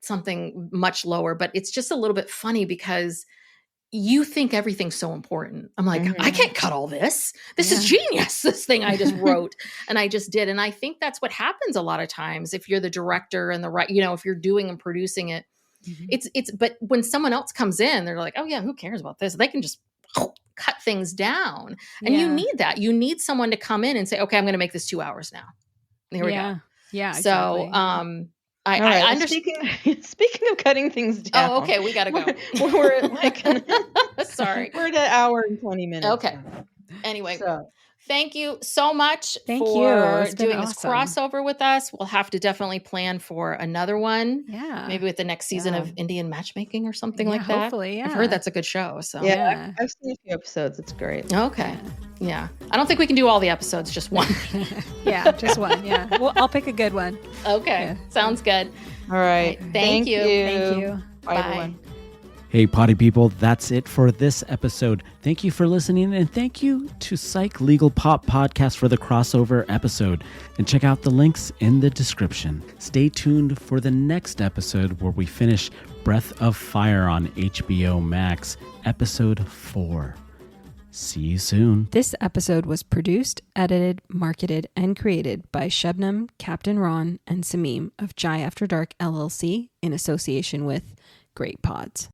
something much lower, but it's just a little bit funny because you think everything's so important. I'm like, I can't cut all this. This is genius. This thing I just wrote and I just did. And I think that's what happens a lot of times. If you're the director and if you're doing and producing it, but when someone else comes in, they're like, oh yeah, who cares about this? They can just cut things down. And you need that. You need someone to come in and say, okay, I'm going to make this 2 hours now. Here we go. Yeah. So, exactly. I understand. Speaking of cutting things down. Oh, okay. We got to go. We're like, sorry. We're at an hour and 20 minutes. Okay. Anyway, thank you so much for doing this crossover with us. We'll have to definitely plan for another one. Yeah. Maybe with the next season of Indian Matchmaking or something like that. Hopefully, yeah. I've heard that's a good show. So I've seen a few episodes. It's great. Okay. Yeah. I don't think we can do all the episodes, just one. Just one. Yeah. Well, I'll pick a good one. Okay. Yeah. Sounds good. All right. Thank you. Thank you. Bye, everyone. Hey, potty people, that's it for this episode. Thank you for listening, and thank you to Psych Legal Pop Podcast for the crossover episode. And check out the links in the description. Stay tuned for the next episode where we finish Breath of Fire on HBO Max, episode 4. See you soon. This episode was produced, edited, marketed, and created by Shabnam, Captain Ron, and Samim of Jai After Dark LLC in association with Great Pods.